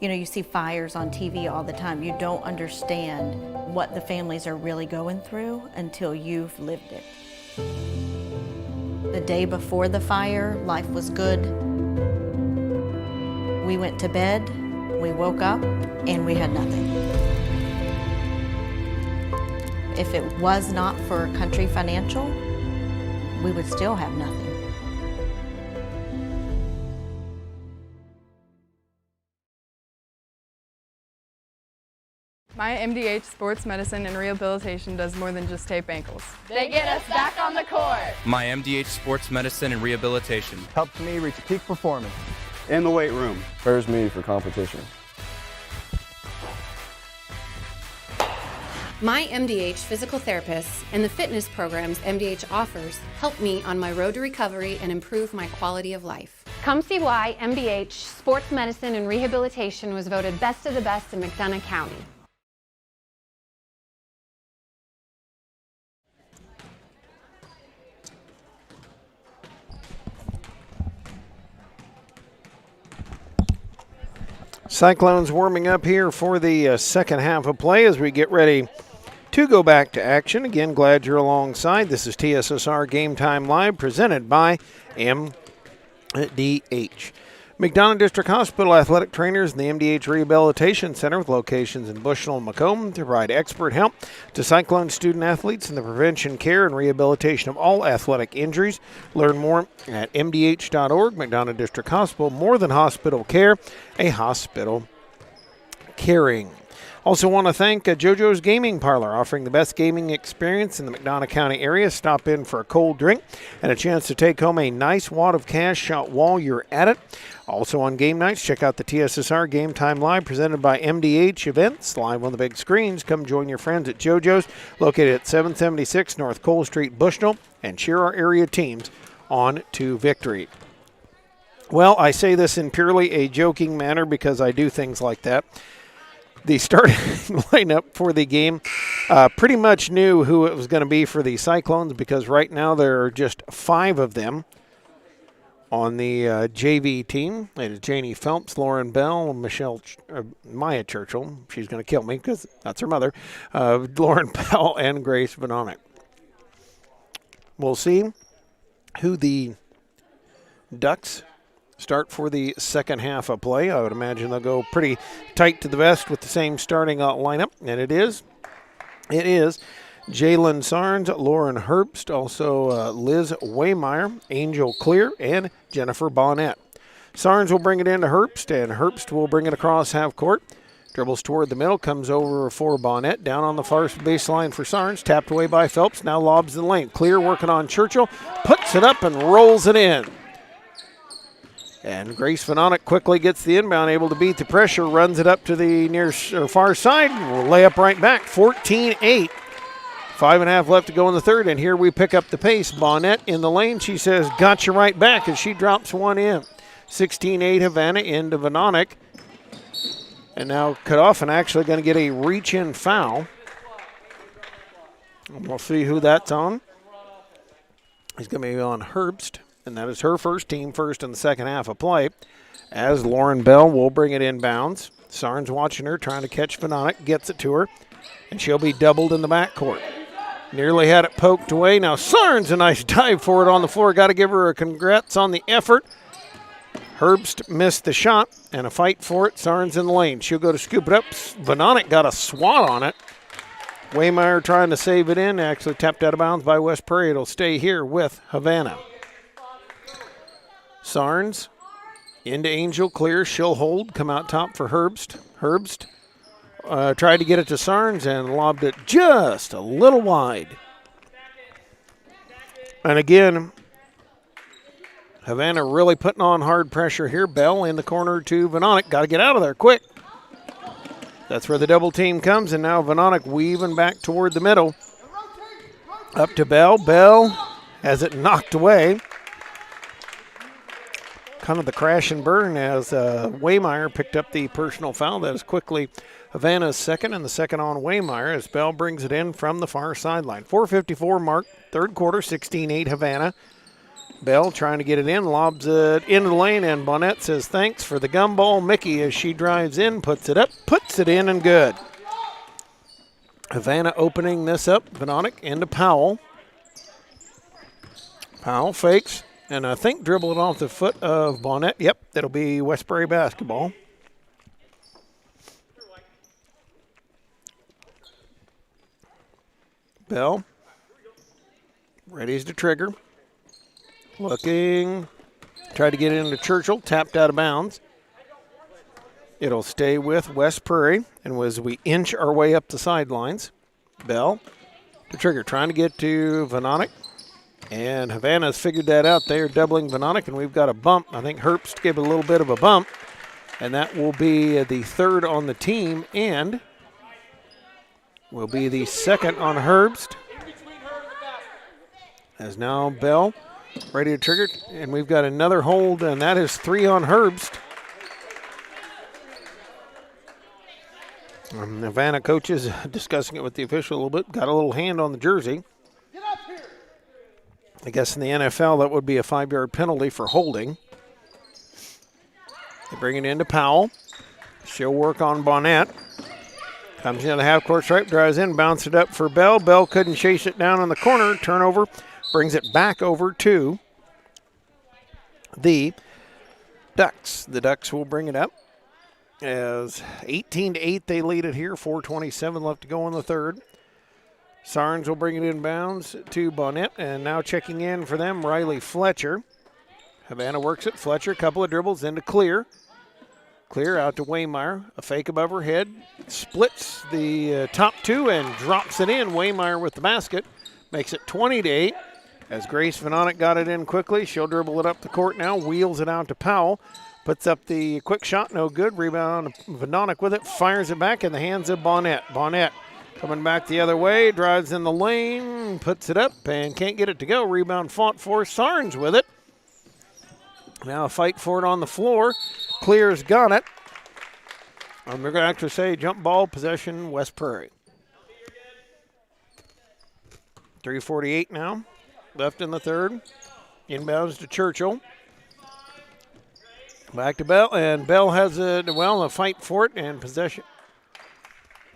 M: You know, you see fires on TV all the time. You don't understand what the families are really going through until you've lived it. The day before the fire, life was good. We went to bed, we woke up, and we had nothing. If it was not for Country Financial, we would still have nothing.
A: My MDH Sports Medicine and Rehabilitation does more than just tape ankles.
B: They get us back on the court.
C: My MDH Sports Medicine and Rehabilitation
D: helps me reach peak performance.
P: In the weight room. Prepares me for competition.
G: My MDH physical therapists and the fitness programs MDH offers help me on my road to recovery and improve my quality of life.
H: Come see why MDH Sports Medicine and Rehabilitation was voted best of the best in McDonough County.
K: Cyclones warming up here for the second half of play as we get ready to go back to action. Again, glad you're alongside. This is TSSR Game Time Live presented by MDH. McDonough District Hospital athletic trainers and the MDH Rehabilitation Center with locations in Bushnell and Macomb to provide expert help to Cyclone student athletes in the prevention, care, and rehabilitation of all athletic injuries. Learn more at mdh.org. McDonough District Hospital, more than hospital care, a hospital caring. Also want to thank JoJo's Gaming Parlor, offering the best gaming experience in the McDonough County area. Stop in for a cold drink and a chance to take home a nice wad of cash shot while you're at it. Also on game nights, check out the TSSR Game Time Live presented by MDH Events, live on the big screens. Come join your friends at JoJo's, located at 776 North Cole Street, Bushnell, and cheer our area teams on to victory. Well, I say this in purely a joking manner because I do things like that. The starting lineup for the game pretty much knew who it was going to be for the Cyclones because right now there are just 5 of them on the JV team. It is Janie Phelps, Lauren Bell, Maya Churchill. She's going to kill me because that's her mother. Lauren Bell and Grace Vanonic. We'll see who the Ducks start for the second half of play. I would imagine they'll go pretty tight to the vest with the same starting lineup, and it is Jalen Sarnes, Lauren Herbst, also Liz Waymeyer, Angel Clear, and Jennifer Bonnet. Sarnes will bring it into Herbst, and Herbst will bring it across half court. Dribbles toward the middle, comes over for Bonnet, down on the far baseline for Sarnes, tapped away by Phelps, now lobs the lane. Clear working on Churchill, puts it up and rolls it in. And Grace Vanonic quickly gets the inbound, able to beat the pressure, runs it up to the far side, will lay up right back, 14-8. 5.5 left to go in the third, and here we pick up the pace. Bonnet in the lane, she says, got you right back, as she drops one in. 16-8 Havana into Vanonic. And now cut off and actually going to get a reach-in foul. And we'll see who that's on. He's going to be on Herbst, and that is her first, team first in the second half of play. As Lauren Bell will bring it inbounds. Sarnes watching her, trying to catch Vanonic, gets it to her, and she'll be doubled in the backcourt. Nearly had it poked away. Now Sarnes, a nice dive for it on the floor. Got to give her a congrats on the effort. Herbst missed the shot, and a fight for it. Sarnes in the lane. She'll go to scoop it up. Vanonic got a swat on it. Waymeyer trying to save it in. Actually tapped out of bounds by West Prairie. It'll stay here with Havana. Sarnes into Angel Clear. She'll hold. Come out top for Herbst. Herbst tried to get it to Sarnes and lobbed it just a little wide. And again, Havana really putting on hard pressure here. Bell in the corner to Vanonic. Got to get out of there quick. That's where the double team comes, and now Vanonic weaving back toward the middle. Up to Bell. Bell has it knocked away. Kind of the crash and burn as Waymeyer picked up the personal foul. That is quickly Havana's second, and the second on Waymeyer as Bell brings it in from the far sideline. 4:54 mark, third quarter, 16-8 Havana. Bell trying to get it in, lobs it into the lane, and Bonnet says thanks for the gumball. Mickey, as she drives in, puts it up, puts it in, and good. Havana opening this up. Vanonic into Powell. Powell fakes, and I think dribble it off the foot of Bonnet. Yep, that'll be Westbury basketball. Bell readies to trigger. Looking, tried to get it into Churchill, tapped out of bounds. It'll stay with West Prairie, and as we inch our way up the sidelines, Bell to trigger, trying to get to Vanonic. And Havana's figured that out. They are doubling Vanonic, and we've got a bump. I think Herbst gave a little bit of a bump, and that will be the third on the team, and will be the second on Herbst. As now Bell ready to trigger, and we've got another hold, and that is 3 on Herbst. Havana coaches discussing it with the official a little bit. Got a little hand on the jersey. I guess in the NFL that would be a 5-yard penalty for holding. They bring it into Powell. She'll work on Bonnet. Comes into the half-court stripe, drives in, bounces it up for Bell. Bell couldn't chase it down in the corner. Turnover, brings it back over to the Ducks. The Ducks will bring it up as 18-8 they lead it here. 4:27 left to go in the third. Sarnes will bring it in bounds to Bonnet, and now checking in for them, Riley Fletcher. Havana works it. Fletcher, a couple of dribbles into Clear. Clear out to Waymeyer. A fake above her head. Splits the top two and drops it in. Waymeyer with the basket. Makes it 20-8. As Grace Vanonic got it in quickly, she'll dribble it up the court now. Wheels it out to Powell. Puts up the quick shot. No good. Rebound. Vanonic with it. Fires it back in the hands of Bonnet. Bonnet coming back the other way. Drives in the lane. Puts it up and can't get it to go. Rebound fought for. Sarnes with it. Now a fight for it on the floor. Clear's got it. We're going to actually say jump ball possession, West Prairie. 3:48 now left in the third. Inbounds to Churchill. Back to Bell, and Bell has a fight for it and possession.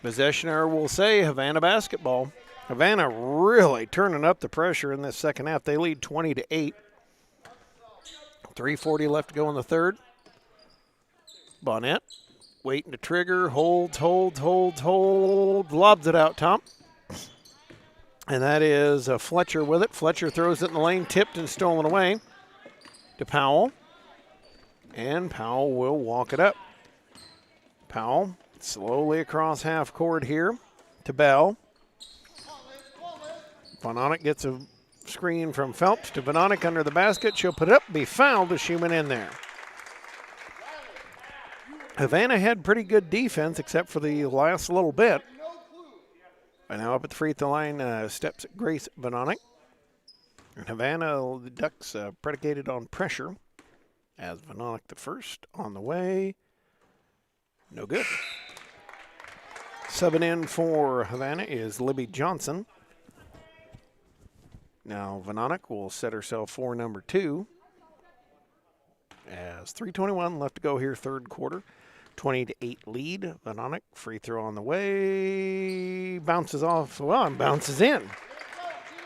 K: Possessioner will say Havana basketball. Havana really turning up the pressure in this second half. They lead 20-8. 3:40 left to go in the third. Bonnet waiting to trigger, holds, lobs it out top. And that is Fletcher with it. Fletcher throws it in the lane, tipped and stolen away to Powell. And Powell will walk it up. Powell slowly across half court here to Bell. Vanonic gets a screen from Phelps to Vanonic under the basket. She'll put it up, be fouled as she went in there. Havana had pretty good defense except for the last little bit. And now up at the free throw line steps Grace Vanonic. And Havana, the Ducks predicated on pressure as Vanonic the first on the way. No good. Subbing in for Havana is Libby Johnson. Now Vanonic will set herself for number 2 as 3:21 left to go here, third quarter. 20-8 lead. Vanonic, free throw on the way. Bounces off, and bounces in.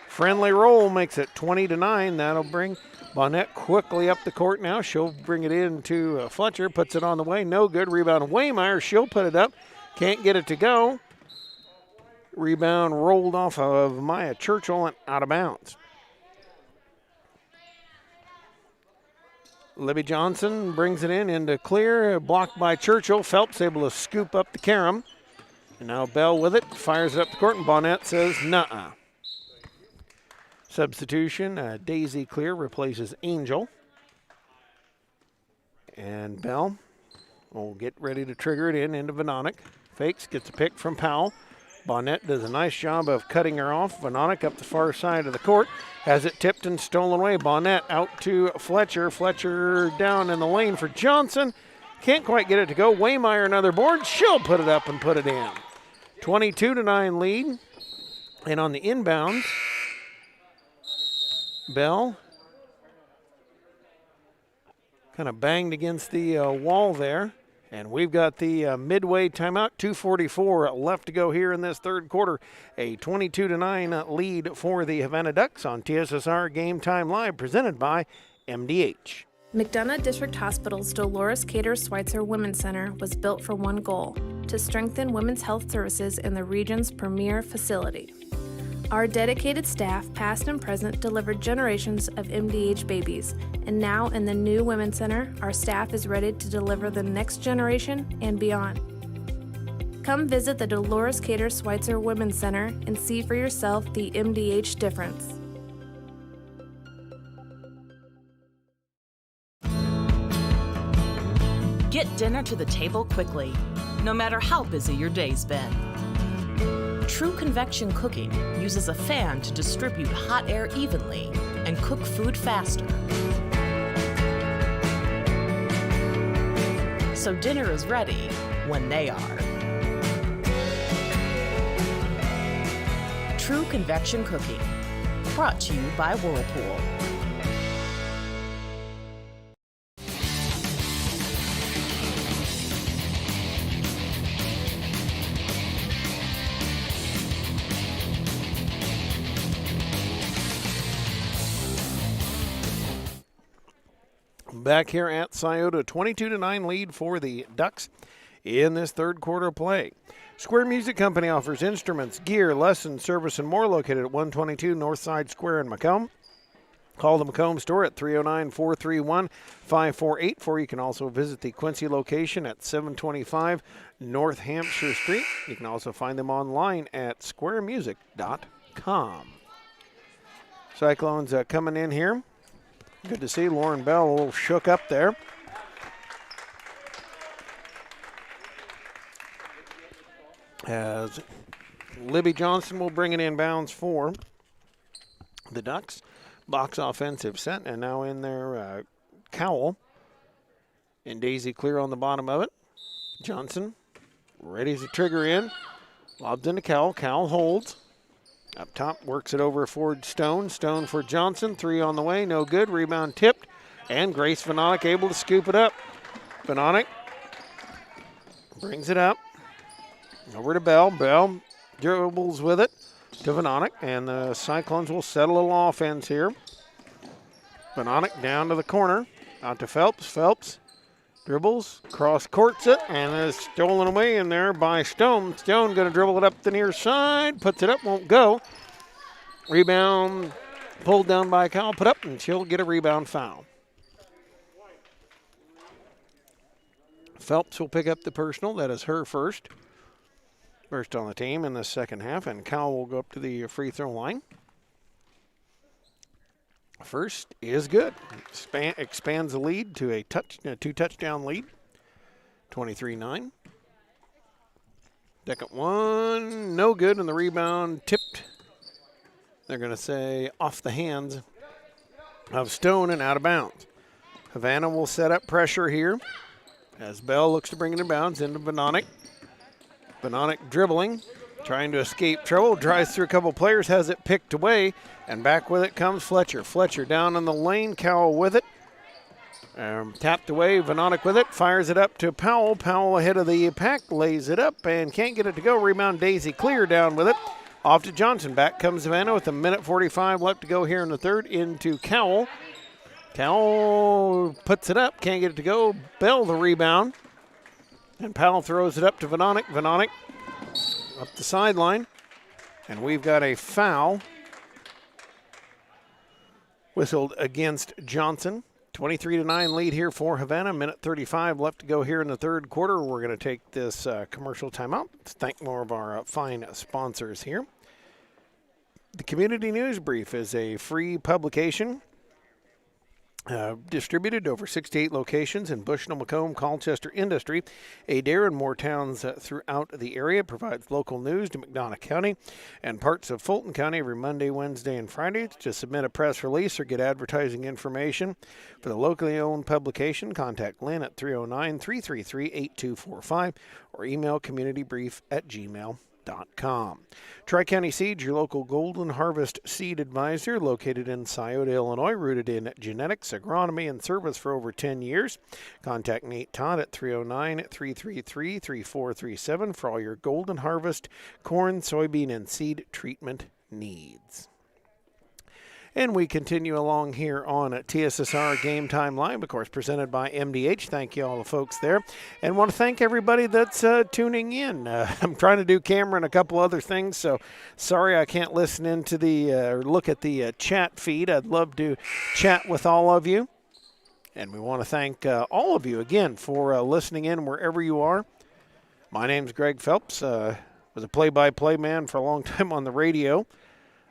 K: Friendly roll makes it 20-9. That'll bring Bonnet quickly up the court now. She'll bring it in to Fletcher, puts it on the way. No good. Rebound Waymeyer. She'll put it up. Can't get it to go. Rebound rolled off of Maya Churchill and out of bounds. Libby Johnson brings it in into Clear, blocked by Churchill. Phelps able to scoop up the carom. And now Bell with it, fires it up the court, and Bonnet says, nuh-uh. Substitution, Daisy Clear replaces Angel. And Bell will get ready to trigger it into Vanonic. Fakes, gets a pick from Powell. Bonnet does a nice job of cutting her off. Vanonic up the far side of the court. Has it tipped and stolen away. Bonnet out to Fletcher. Fletcher down in the lane for Johnson. Can't quite get it to go. Waymeyer another board. She'll put it up and put it in. 22-9 lead. And on the inbounds, Bell kind of banged against the wall there. And we've got the midway timeout, 2:44 left to go here in this third quarter. A 22-9 lead for the Havana Ducks on TSSR Game Time Live, presented by MDH.
F: McDonough District Hospital's Dolores Cater Schweitzer Women's Center was built for one goal: to strengthen women's health services in the region's premier facility. Our dedicated staff, past and present, delivered generations of MDH babies, and now in the new Women's Center, our staff is ready to deliver the next generation and beyond. Come visit the Dolores Cater Schweitzer Women's Center and see for yourself the MDH difference.
E: Get dinner to the table quickly, no matter how busy your day's been. True convection cooking uses a fan to distribute hot air evenly and cook food faster. So dinner is ready when they are. True convection cooking, brought to you by Whirlpool.
K: Back here at Scioto, 22-9 lead for the Ducks in this third quarter play. Square Music Company offers instruments, gear, lessons, service, and more located at 122 Northside Square in Macomb. Call the Macomb store at 309-431-5484. You can also visit the Quincy location at 725 North Hampshire Street. You can also find them online at squaremusic.com. Cyclones coming in here. Good to see Lauren Bell a little shook up there. As Libby Johnson will bring it in bounds for the Ducks. Box offensive set, and now in there, Cowell. And Daisy clear on the bottom of it. Johnson ready to trigger in. Lobs into Cowell. Cowell holds. Up top, works it over for Stone. Stone for Johnson. 3 on the way, no good. Rebound tipped. And Grace Vanonic able to scoop it up. Vanonic brings it up. Over to Bell. Bell dribbles with it to Vanonic, and the Cyclones will set a little offense here. Vanonic down to the corner, out to Phelps. Phelps dribbles, cross courts it, and is stolen away in there by Stone. Stone going to dribble it up the near side, puts it up, won't go. Rebound pulled down by Kyle, put up, and she'll get a rebound foul. Phelps will pick up the personal. That is her first. First on the team in the second half, and Kyle will go up to the free throw line. First is good. Expands the lead to a 2-touchdown lead, 23-9. Second one, no good, and the rebound tipped. They're going to say off the hands of Stone and out of bounds. Havana will set up pressure here as Bell looks to bring it in bounds into Vanonic. Vanonic dribbling, trying to escape trouble, drives through a couple players, has it picked away, and back with it comes Fletcher. Fletcher down in the lane, Cowell with it. Tapped away, Vanonic with it, fires it up to Powell. Powell ahead of the pack, lays it up, and can't get it to go. Rebound Daisy Clear down with it. Off to Johnson. Back comes Havana with 1:45 left to go here in the third, into Cowell. Cowell puts it up, can't get it to go. Bell the rebound. And Powell throws it up to Vanonic. Vanonic up the sideline. And we've got a foul whistled against Johnson. 23-9 lead here for Havana. 1:35 left to go here in the third quarter. We're going to take this commercial timeout. Let's thank more of our fine sponsors here. The Community News Brief is a free publication distributed over 68 locations in Bushnell, Macomb, Colchester, Industry, Adair, and more towns throughout the area. It provides local news to McDonough County and parts of Fulton County every Monday, Wednesday, and Friday. To submit a press release or get advertising information for the locally owned publication, contact Lynn at 309-333-8245 or email communitybrief@gmail.com. Tri-County Seeds, your local Golden Harvest seed advisor, located in Scioto, Illinois, rooted in genetics, agronomy, and service for over 10 years. Contact Nate Todd at 309-333-3437 for all your Golden Harvest corn, soybean, and seed treatment needs. And we continue along here on TSSR Game Time Live, of course, presented by MDH. Thank you all the folks there. And want to thank everybody that's tuning in. I'm trying to do camera and a couple other things, so sorry I can't listen into the or look at the chat feed. I'd love to chat with all of you. And we want to thank all of you again for listening in wherever you are. My name's Greg Phelps. Was a play-by-play man for a long time on the radio.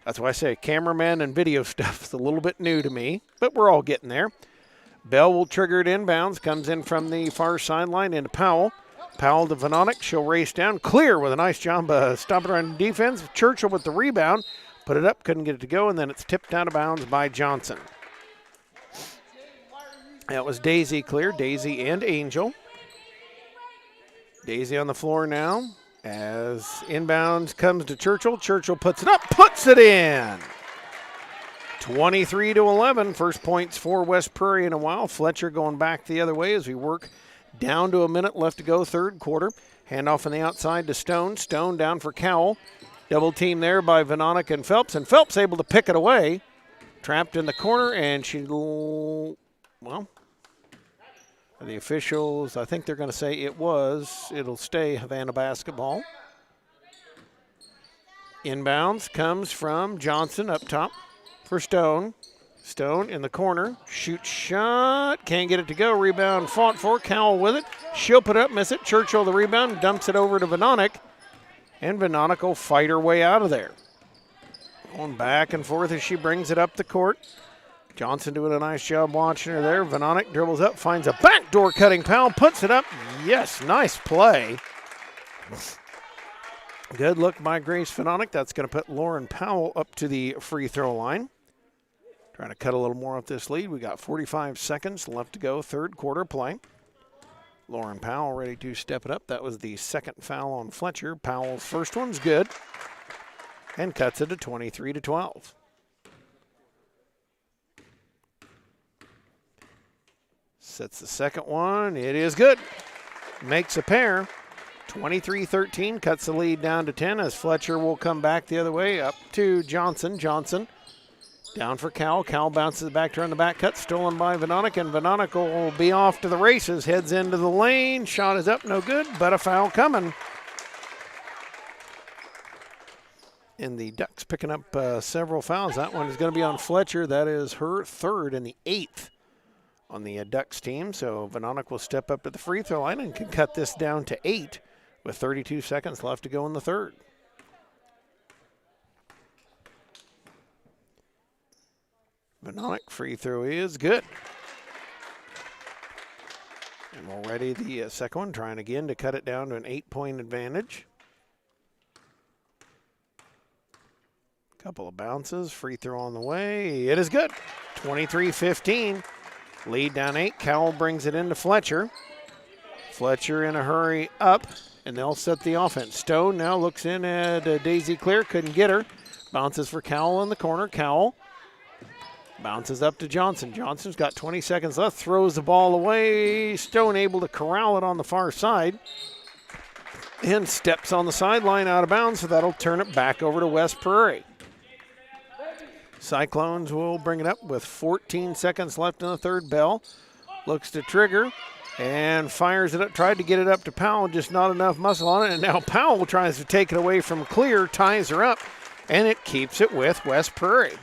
K: That's why I say cameraman and video stuff is a little bit new to me, but we're all getting there. Bell will trigger it inbounds, comes in from the far sideline into Powell. Powell to Vanonic, she'll race down. Clear with a nice job stopping her on defense. Churchill with the rebound, put it up, couldn't get it to go, and then it's tipped out of bounds by Johnson. That was Daisy Clear, Daisy and Angel. Daisy on the floor now. As inbounds comes to Churchill. Churchill puts it up, puts it in. 23-11. First points for West Prairie in a while. Fletcher going back the other way as we work down to a minute left to go, third quarter. Handoff on the outside to Stone. Stone down for Cowell. Double team there by Vanonic and Phelps. And Phelps able to pick it away. Trapped in the corner, and she, well, The officials, I think they're going to say it'll stay Havana basketball. Inbounds comes from Johnson up top for Stone. Stone in the corner, shoot shot, can't get it to go. Rebound fought for, Cowell with it. She'll put it up, miss it. Churchill the rebound, dumps it over to Venonic. And Venonic will fight her way out of there. Going back and forth as she brings it up the court. Johnson doing a nice job watching her there. Venonic dribbles up, finds a backdoor cutting foul, puts it up. Yes, nice play. Good look by Grace Venonic. That's going to put Lauren Powell up to the free throw line. Trying to cut a little more off this lead. We got 45 seconds left to go, third quarter play. Lauren Powell ready to step it up. That was the second foul on Fletcher. Powell's first one's good and cuts it to 23-12. Sets the second one. It is good. Makes a pair. 23-13, cuts the lead down to 10 as Fletcher will come back the other way up to Johnson. Johnson down for Cowell. Cowell bounces back to run the back cut, stolen by Venonic, and Venonic will be off to the races. Heads into the lane. Shot is up, no good, but a foul coming. And the Ducks picking up several fouls. That one is going to be on Fletcher. That is her third and the 8th on the Ducks team. So Venonic will step up to the free throw line and can cut this down to 8 with 32 seconds left to go in the third. Venonic free throw is good. And already the second one, trying again to cut it down to an 8-point advantage. Couple of bounces, free throw on the way. It is good. 23-15. Lead down 8. Cowell brings it into Fletcher. Fletcher in a hurry up, and they'll set the offense. Stone now looks in at Daisy Clear, couldn't get her. Bounces for Cowell in the corner. Cowell bounces up to Johnson. Johnson's got 20 seconds left, throws the ball away. Stone able to corral it on the far side. And steps on the sideline out of bounds, so that'll turn it back over to West Prairie. Cyclones will bring it up with 14 seconds left in the third. Bell looks to trigger and fires it up. Tried to get it up to Powell, just not enough muscle on it. And now Powell tries to take it away from Clear, ties her up, and it keeps it with West Prairie.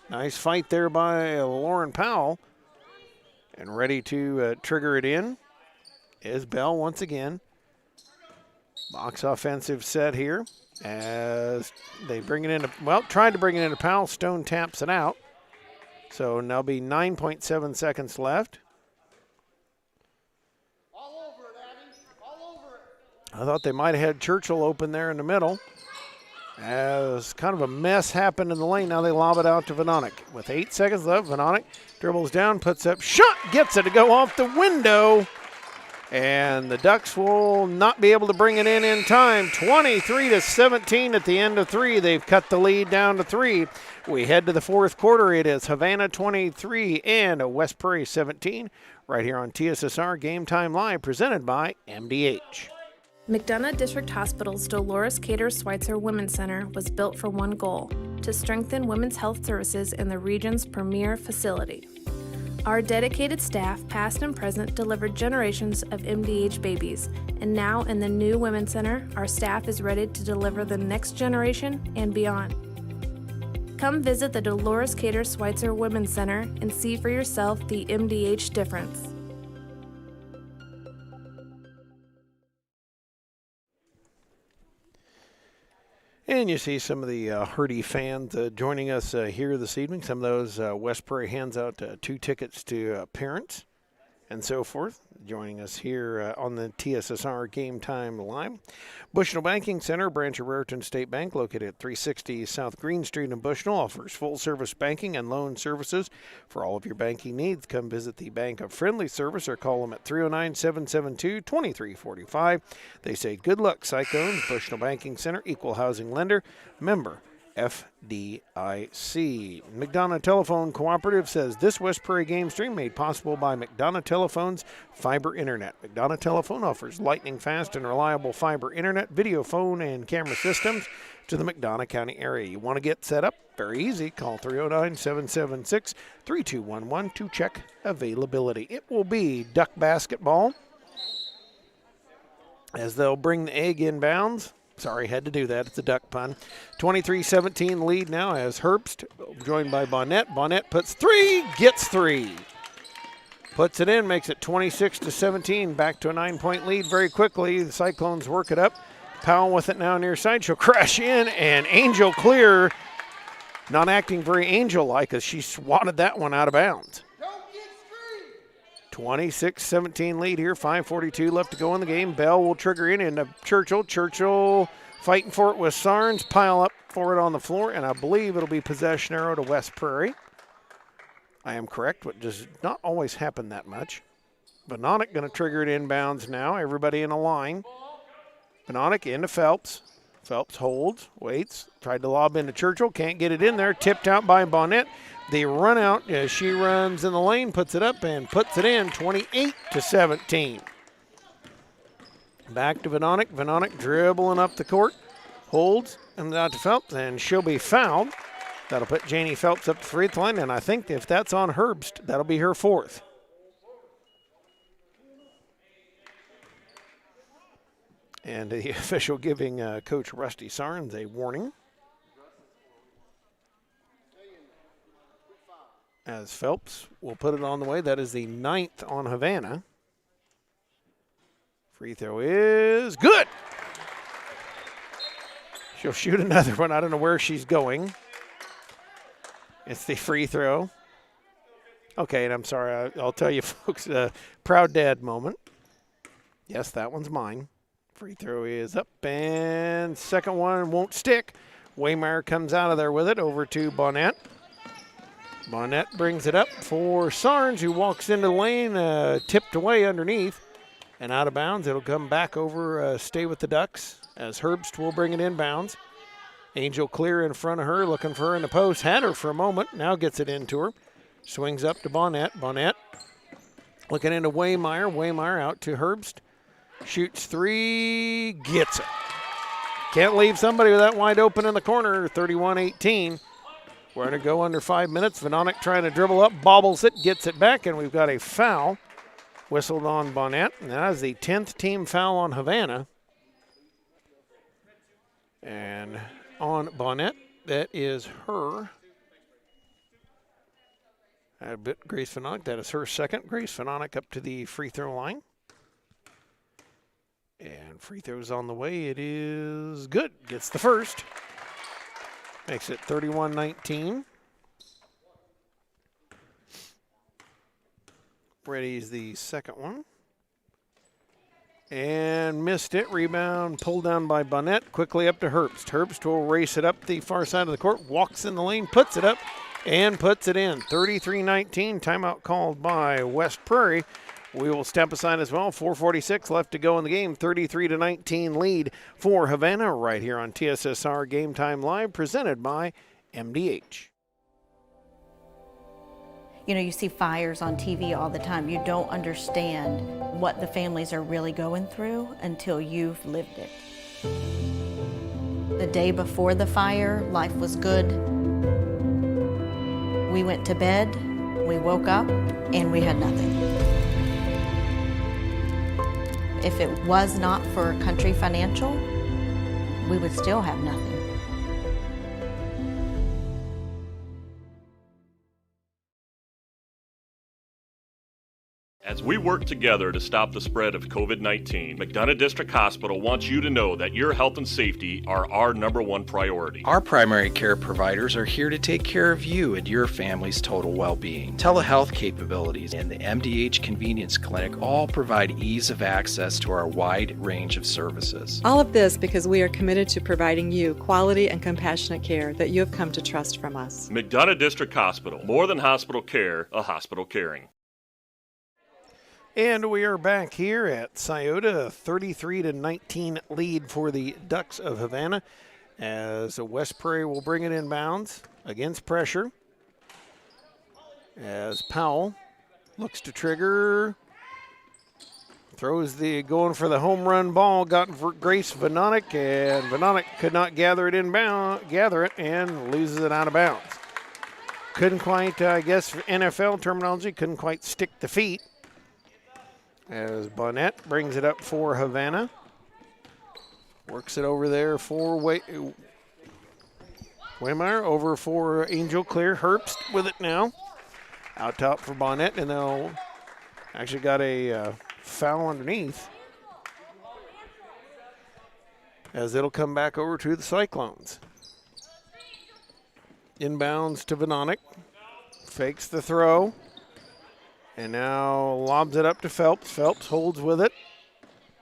K: Nice fight there by Lauren Powell. And ready to trigger it in is Bell once again. Box offensive set here as they bring it into, well, tried to bring it into Powell. Stone taps it out. So now be 9.7 seconds left. I thought they might have had Churchill open there in the middle. As kind of a mess happened in the lane, now they lob it out to Venonic. With 8 seconds left, Venonic dribbles down, puts up, shot, gets it to go off the window. And the Ducks will not be able to bring it in time. 23-17 at the end of 3. They've cut the lead down to 3. We head to the fourth quarter. It is Havana 23 and West Prairie 17. Right here on TSSR Game Time Live, presented by MDH.
F: McDonough District Hospital's Dolores Cater Schweitzer Women's Center was built for one goal: to strengthen women's health services in the region's premier facility. Our dedicated staff, past and present, delivered generations of MDH babies, and now in the new Women's Center, our staff is ready to deliver the next generation and beyond. Come visit the Dolores Cater Schweitzer Women's Center and see for yourself the MDH difference.
K: And you see some of the Hardy fans joining us here this evening. Some of those West Prairie hands out 2 tickets to parents and so forth. Joining us here on the TSSR Game Time Live. Bushnell Banking Center, branch of Raritan State Bank, located at 360 South Green Street in Bushnell, offers full-service banking and loan services for all of your banking needs. Come visit the bank of friendly service or call them at 309-772-2345. They say good luck, Cyclones. Bushnell Banking Center, equal housing lender, member FDIC. McDonough Telephone Cooperative says this West Prairie game stream made possible by McDonough Telephone's fiber internet. McDonough Telephone offers lightning fast and reliable fiber internet, video, phone, and camera systems to the McDonough County area. You want to get set up? Very easy. Call 309-776-3211 to check availability. It will be Duck basketball as they'll bring the egg inbounds. Sorry, had to do that. It's a duck pun. 23-17 lead now as Herbst, joined by Bonnet. Bonnet puts three, gets three. Puts it in, makes it 26-17. Back to a 9-point lead very quickly. The Cyclones work it up. Powell with it now near side. She'll crash in, and Angel clear. Not acting very angel-like as she swatted that one out of bounds. 26-17 lead here, 5:42 left to go in the game. Bell will trigger in into Churchill. Churchill fighting for it with Sarnes. Pile up for it on the floor, and I believe it'll be possession arrow to West Prairie. I am correct, but does not always happen that much. Benonic going to trigger it inbounds now. Everybody in a line. Benonic into Phelps. Phelps holds, waits, tried to lob into Churchill, can't get it in there, tipped out by Bonnet. They run out as she runs in the lane, puts it up and puts it in, 28-17. Back to Benonic. Benonic dribbling up the court, holds, and out to Phelps, and she'll be fouled. That'll put Janie Phelps up to free throw line, and I think if that's on Herbst, that'll be her fourth. And the official giving Coach Rusty Sarnes a warning. As Phelps will put it on the way. That is the 9th on Havana. Free throw is good. She'll shoot another one. I don't know where she's going. It's the free throw. Okay, and I'm sorry. I'll tell you folks, proud dad moment. Yes, that one's mine. Free throw is up, and second one won't stick. Waymeyer comes out of there with it over to Bonnet. Bonnet brings it up for Sarnes, who walks into the lane, tipped away underneath and out of bounds. It'll come back over, stay with the Ducks as Herbst will bring it inbounds. Angel clear in front of her, looking for her in the post. Had her for a moment, now gets it into her. Swings up to Bonnet. Bonnet looking into Waymeyer. Waymeyer out to Herbst. Shoots three, gets it. Can't leave somebody with that wide open in the corner, 31-18. We're going to go under 5 minutes. Benonic trying to dribble up, bobbles it, gets it back, and we've got a foul whistled on Bonnet. And that is the 10th team foul on Havana. And on Bonnet, that is her. A bit Grace Benonic, that is her second. Grace Benonic up to the free throw line. And free throws on the way. It is good. Gets the first. Makes it 31-19. Ready's the second one. And missed it. Rebound pulled down by Bonnet. Quickly up to Herbst. Herbst will race it up the far side of the court. Walks in the lane. Puts it up. And puts it in. 33-19. Timeout called by West Prairie. We will step aside as well. 4:46 left to go in the game. 33-19 lead for Havana right here on TSSR Game Time Live, presented by MDH.
M: You know, you see fires on TV all the time. You don't understand what the families are really going through until you've lived it. The day before the fire, life was good. We went to bed, we woke up, and we had nothing. If it was not for Country Financial, we would still have nothing.
L: As we work together to stop the spread of COVID-19, McDonough District Hospital wants you to know that your health and safety are our #1 priority.
N: Our primary care providers are here to take care of you and your family's total well-being. Telehealth capabilities and the MDH Convenience Clinic all provide ease of access to our wide range of services.
O: All of this because we are committed to providing you quality and compassionate care that you have come to trust from us.
L: McDonough District Hospital, more than hospital care, a hospital caring.
K: And we are back here at Scioto, 33-19 lead for the Ducks of Havana, as West Prairie will bring it inbounds against pressure. As Powell looks to trigger, Going for the home run ball, got Grace Vanonic, and Vanonic could not gather it and loses it out of bounds. Couldn't quite, I guess for NFL terminology, couldn't quite stick the feet. As Bonnet brings it up for Havana. Works it over there for Waymeyer, over for Angel Clear. Herbst with it now. Out top for Bonnet, and they'll actually got a foul underneath. As it'll come back over to the Cyclones. Inbounds to Vanonic. Fakes the throw. And now lobs it up to Phelps. Phelps holds with it.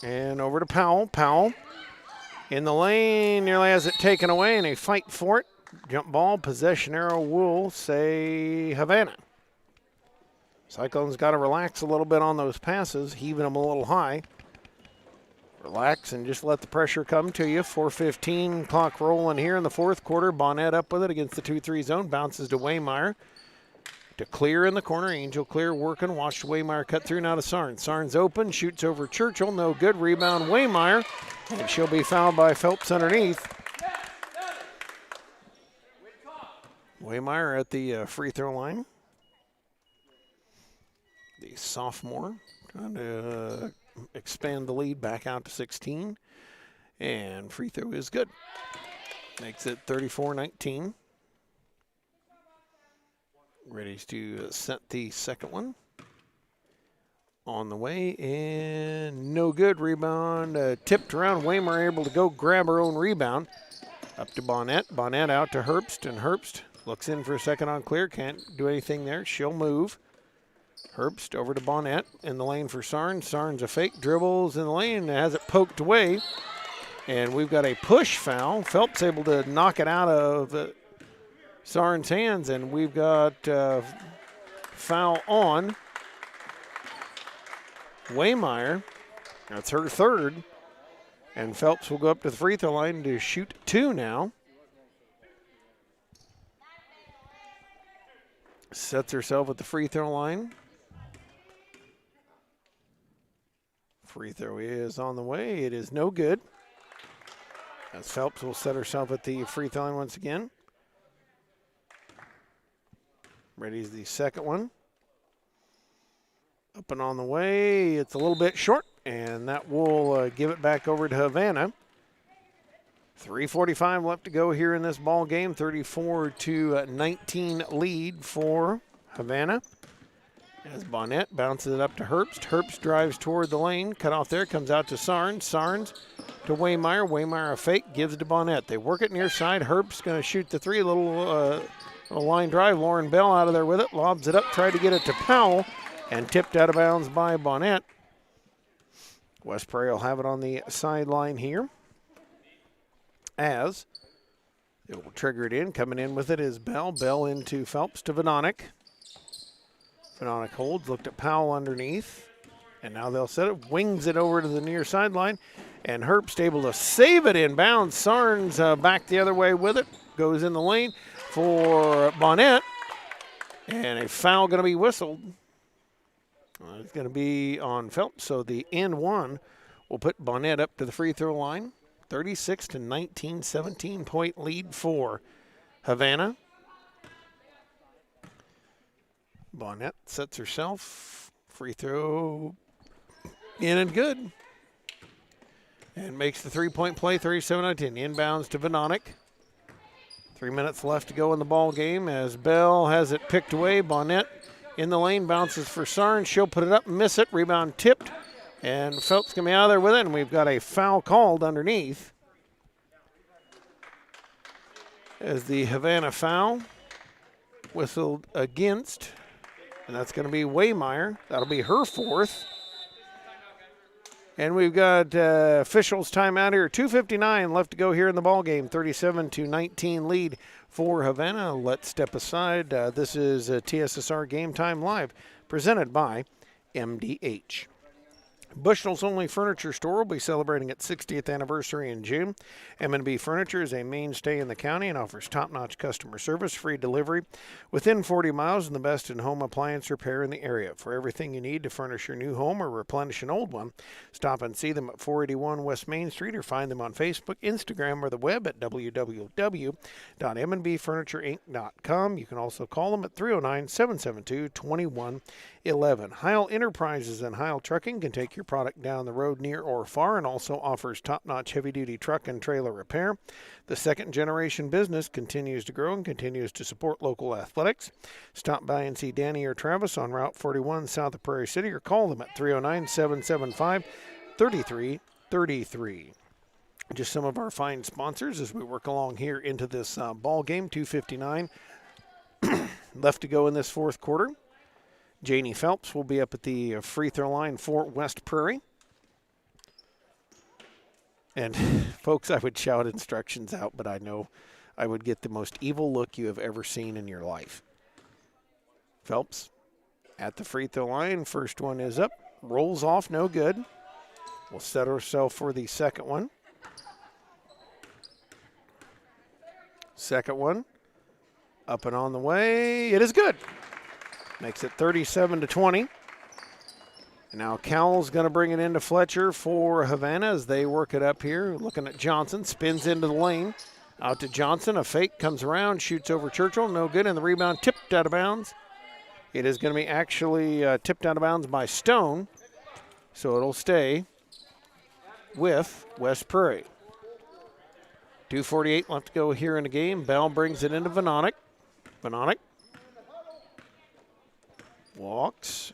K: And over to Powell. Powell in the lane, nearly has it taken away, and a fight for it. Jump ball, possession arrow will say Havana. Cyclones got to relax a little bit on those passes, heaving them a little high. Relax and just let the pressure come to you. 4:15 clock rolling here in the fourth quarter. Bonnet up with it against the 2-3 zone. Bounces to Waymeyer. To Clear in the corner. Angel Clear working. Watched Waymeyer cut through now to Sarns. Sarns open. Shoots over Churchill. No good. Rebound Waymeyer. And she'll be fouled by Phelps underneath. Waymeyer at the free throw line. The sophomore trying to expand the lead back out to 16. And free throw is good. Makes it 34-19. Ready to set the second one. On the way, and no good. Rebound tipped around. Waymer able to go grab her own rebound. Up to Bonnet. Bonnet out to Herbst, and Herbst looks in for a second on Clear. Can't do anything there. She'll move. Herbst over to Bonnet in the lane for Sarns. Sarns a fake, dribbles in the lane, and has it poked away. And we've got a push foul. Phelps able to knock it out of Sarns' hands, and we've got foul on Waymeyer. That's her third. And Phelps will go up to the free throw line to shoot two now. Sets herself at the free throw line. Free throw is on the way. It is no good. As Phelps will set herself at the free throw line once again. Ready's the second one. Up and on the way. It's a little bit short, and that will give it back over to Havana. 3:45 left to go here in this ball game. 34-19 lead for Havana. As Bonnet bounces it up to Herbst. Herbst drives toward the lane. Cut off there. Comes out to Sarns. Sarns to Waymeyer. Waymeyer a fake. Gives to Bonnet. They work it near side. Herbst's going to shoot the three. A line drive. Lauren Bell out of there with it. Lobs it up. Tried to get it to Powell. And tipped out of bounds by Bonnet. West Prairie will have it on the sideline here. As it will trigger it in. Coming in with it is Bell. Bell into Phelps to Vanonic. Vanonic holds. Looked at Powell underneath. And now they'll set it. Wings it over to the near sideline. And Herbst able to save it in bounds. Sarns back the other way with it. Goes in the lane for Bonnet. And a foul going to be whistled. It's going to be on Phelps, so the end one will put Bonnet up to the free throw line. 36-19, 17-point lead for Havana. Bonnet sets herself. Free throw in and good. And makes the three-point play, 37-19. Inbounds to Vanonic. 3 minutes left to go in the ball game as Bell has it picked away. Bonnet in the lane, bounces for Sarn. She'll put it up and miss it. Rebound tipped. And Phelps going to be out of there with it. And we've got a foul called underneath. As the Havana foul whistled against. And that's going to be Waymeyer. That'll be her fourth. And we've got officials timeout here. 2:59 left to go here in the ball game. 37-19 lead for Havana. Let's step aside. This is TSSR Game Time Live, presented by MDH. Bushnell's Only Furniture Store will be celebrating its 60th anniversary in June. M&B Furniture is a mainstay in the county and offers top-notch customer service, free delivery within 40 miles, and the best in-home appliance repair in the area. For everything you need to furnish your new home or replenish an old one, stop and see them at 481 West Main Street or find them on Facebook, Instagram, or the web at www.mnbfurniturinc.com. You can also call them at 309-772-2111. Heil Enterprises and Heil Trucking can take your product down the road near or far and also offers top-notch heavy-duty truck and trailer repair. The second-generation business continues to grow and continues to support local athletics. Stop by and see Danny or Travis on Route 41 south of Prairie City or call them at 309-775-3333. Just some of our fine sponsors as we work along here into this ball game. 2:59 left to go in this fourth quarter. Janie Phelps will be up at the free throw line for West Prairie. And folks, I would shout instructions out, but I know I would get the most evil look you have ever seen in your life. Phelps at the free throw line. First one is up. Rolls off, no good. We'll set ourselves for the second one. Second one. Up and on the way. It is good. Makes it 37-20. And now Cowell's going to bring it into Fletcher for Havana as they work it up here. Looking at Johnson. Spins into the lane. Out to Johnson. A fake comes around. Shoots over Churchill. No good. And the rebound tipped out of bounds. It is going to be actually tipped out of bounds by Stone. So it'll stay with West Prairie. 2:48 left to go here in the game. Bell brings it into Vanonic. Vanonic walks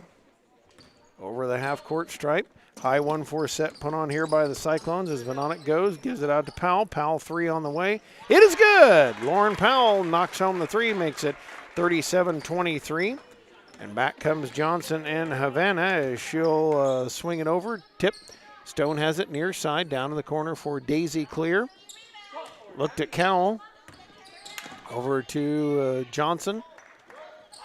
K: over the half-court stripe. High 1-4 set put on here by the Cyclones as Vanonic goes, gives it out to Powell. Powell three on the way. It is good! Lauren Powell knocks home the three, makes it 37-23. And back comes Johnson and Havana as she'll swing it over. Tip. Stone has it near side, down in the corner for Daisy Clear. Looked at Cowell. Over to Johnson.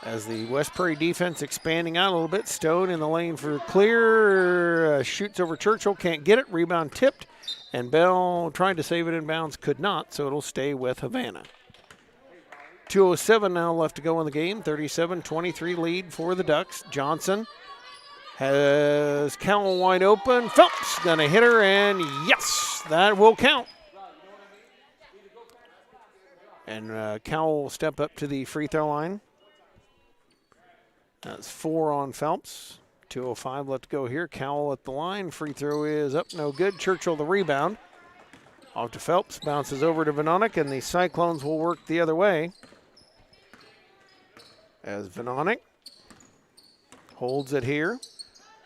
K: As the West Prairie defense expanding out a little bit. Stone in the lane for Clear. Shoots over Churchill, can't get it. Rebound tipped. And Bell tried to save it in bounds, could not, so it'll stay with Havana. 2:07 now left to go in the game. 37-23 lead for the Ducks. Johnson has Cowell wide open. Phelps gonna hit her, and yes, that will count. And Cowell will step up to the free throw line. That's 4 on Phelps. 2:05 left to go here. Cowell at the line. Free throw is up, no good. Churchill the rebound. Off to Phelps, bounces over to Vanonic, and the Cyclones will work the other way. As Vanonic holds it here.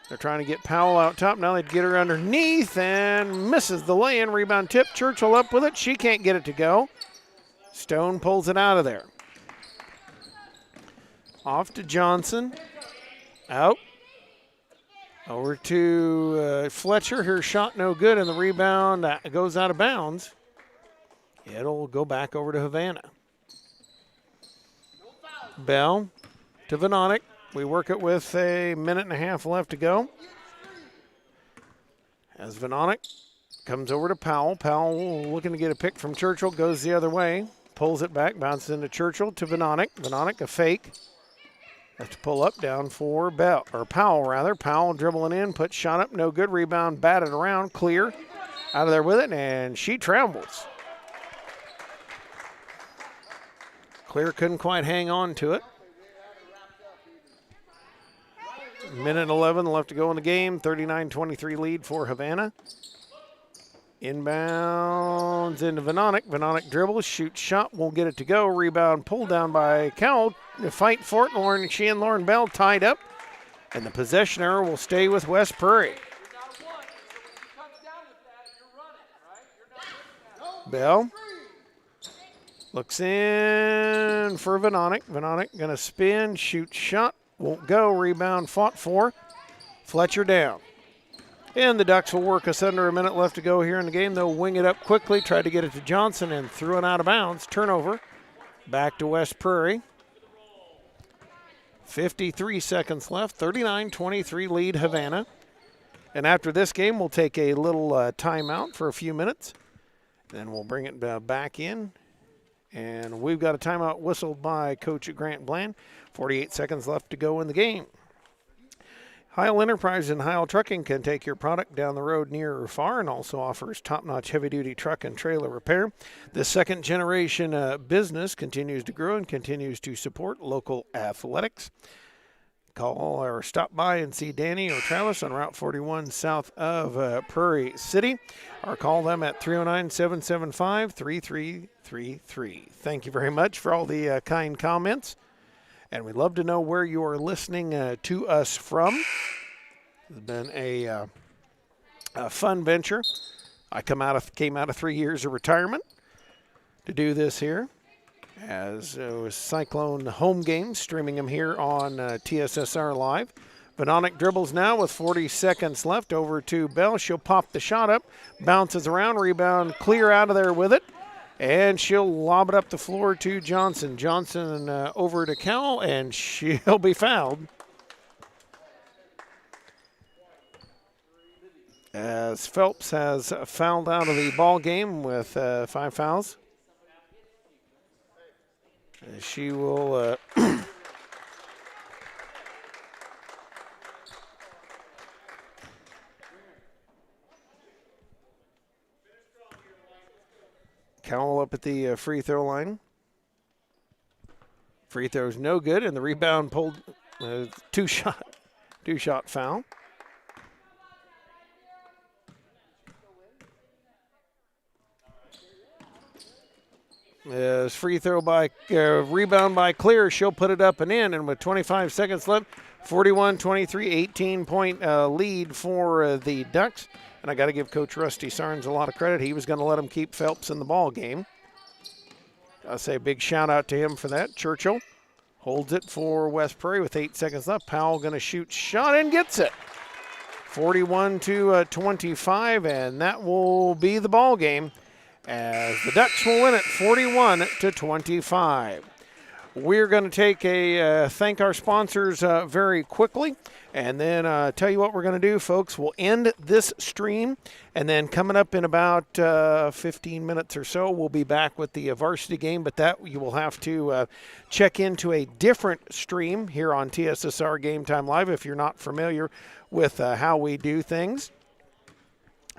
K: They're trying to get Powell out top. Now they'd get her underneath and misses the lay-in. Rebound tip. Churchill up with it. She can't get it to go. Stone pulls it out of there. Off to Johnson. Out. Over to Fletcher. Her shot no good, and the rebound goes out of bounds. It'll go back over to Havana. Bell to Vanonic. We work it with a minute and a half left to go. As Vanonic comes over to Powell. Powell looking to get a pick from Churchill. Goes the other way. Pulls it back. Bounces into Churchill to Vanonic. Vanonic a fake. Have to pull up, down for Powell rather. Powell dribbling in, puts shot up, no good. Rebound, batted around, Clear out of there with it, and she travels. Clear couldn't quite hang on to it. Minute 11 left to go in the game. 39-23 lead for Havana. Inbounds into Vanonic. Vanonic dribbles, shoots shot, won't get it to go. Rebound pulled down by Cowell. The fight for it. She and Lauren Bell tied up. And the possession error will stay with West Prairie. Bell looks in for Vanonic. Vanonic going to spin, shoot shot, won't go. Rebound fought for. Fletcher down. And the Ducks will work us under a minute left to go here in the game. They'll wing it up quickly, try to get it to Johnson, and threw it out of bounds. Turnover back to West Prairie. 53 seconds left. 39-23 lead Havana. And after this game, we'll take a little timeout for a few minutes. Then we'll bring it back in. And we've got a timeout whistled by Coach Grant Bland. 48 seconds left to go in the game. Heil Enterprises and Heil Trucking can take your product down the road near or far and also offers top-notch heavy-duty truck and trailer repair. This second-generation business continues to grow and continues to support local athletics. Call or stop by and see Danny or Travis on Route 41 south of Prairie City, or call them at 309-775-3333. Thank you very much for all the kind comments. And we'd love to know where you are listening to us from. It's been a fun venture. I came out of 3 years of retirement to do this here, as it was Cyclone home games, streaming them here on TSSR Live. Vanonic dribbles now with 40 seconds left over to Bell. She'll pop the shot up, bounces around, rebound clear out of there with it. And she'll lob it up the floor to Johnson. Johnson over to Cowell, and she'll be fouled. As Phelps has fouled out of the ball game with 5 fouls. She will Cowell up at the free throw line. Free throw's no good, and the rebound pulled two-shot foul. Free throw by rebound by Clear. She'll put it up and in, and with 25 seconds left, 41-23, 18-point lead for the Ducks. And I got to give Coach Rusty Sarnes a lot of credit. He was going to let him keep Phelps in the ball game. I'll say a big shout out to him for that. Churchill holds it for West Prairie with 8 seconds left. Powell going to shoot shot and gets it. 41-25, and that will be the ball game as the Ducks will win it 41-25. We're going to take thank our sponsors very quickly, and then tell you what we're going to do, folks. We'll end this stream, and then coming up in about 15 minutes or so, we'll be back with the varsity game, but that you will have to check into a different stream here on TSSR Game Time Live if you're not familiar with how we do things.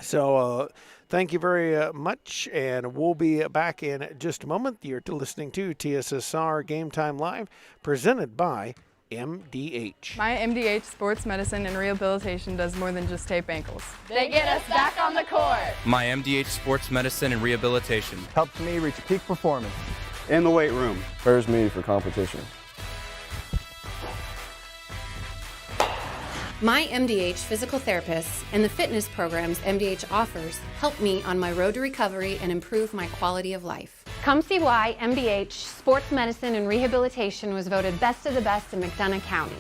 K: So thank you very much, and we'll be back in just a moment. You're listening to TSSR Game Time Live, presented by MDH.
A: My MDH Sports Medicine and Rehabilitation does more than just tape ankles.
B: They get us back on the court.
C: My MDH Sports Medicine and Rehabilitation
D: helps me reach peak performance.
P: In the weight room. Prepares me for competition.
G: My MDH physical therapists and the fitness programs MDH offers help me on my road to recovery and improve my quality of life.
H: Come see why MDH Sports Medicine and Rehabilitation was voted best of the best in McDonough County.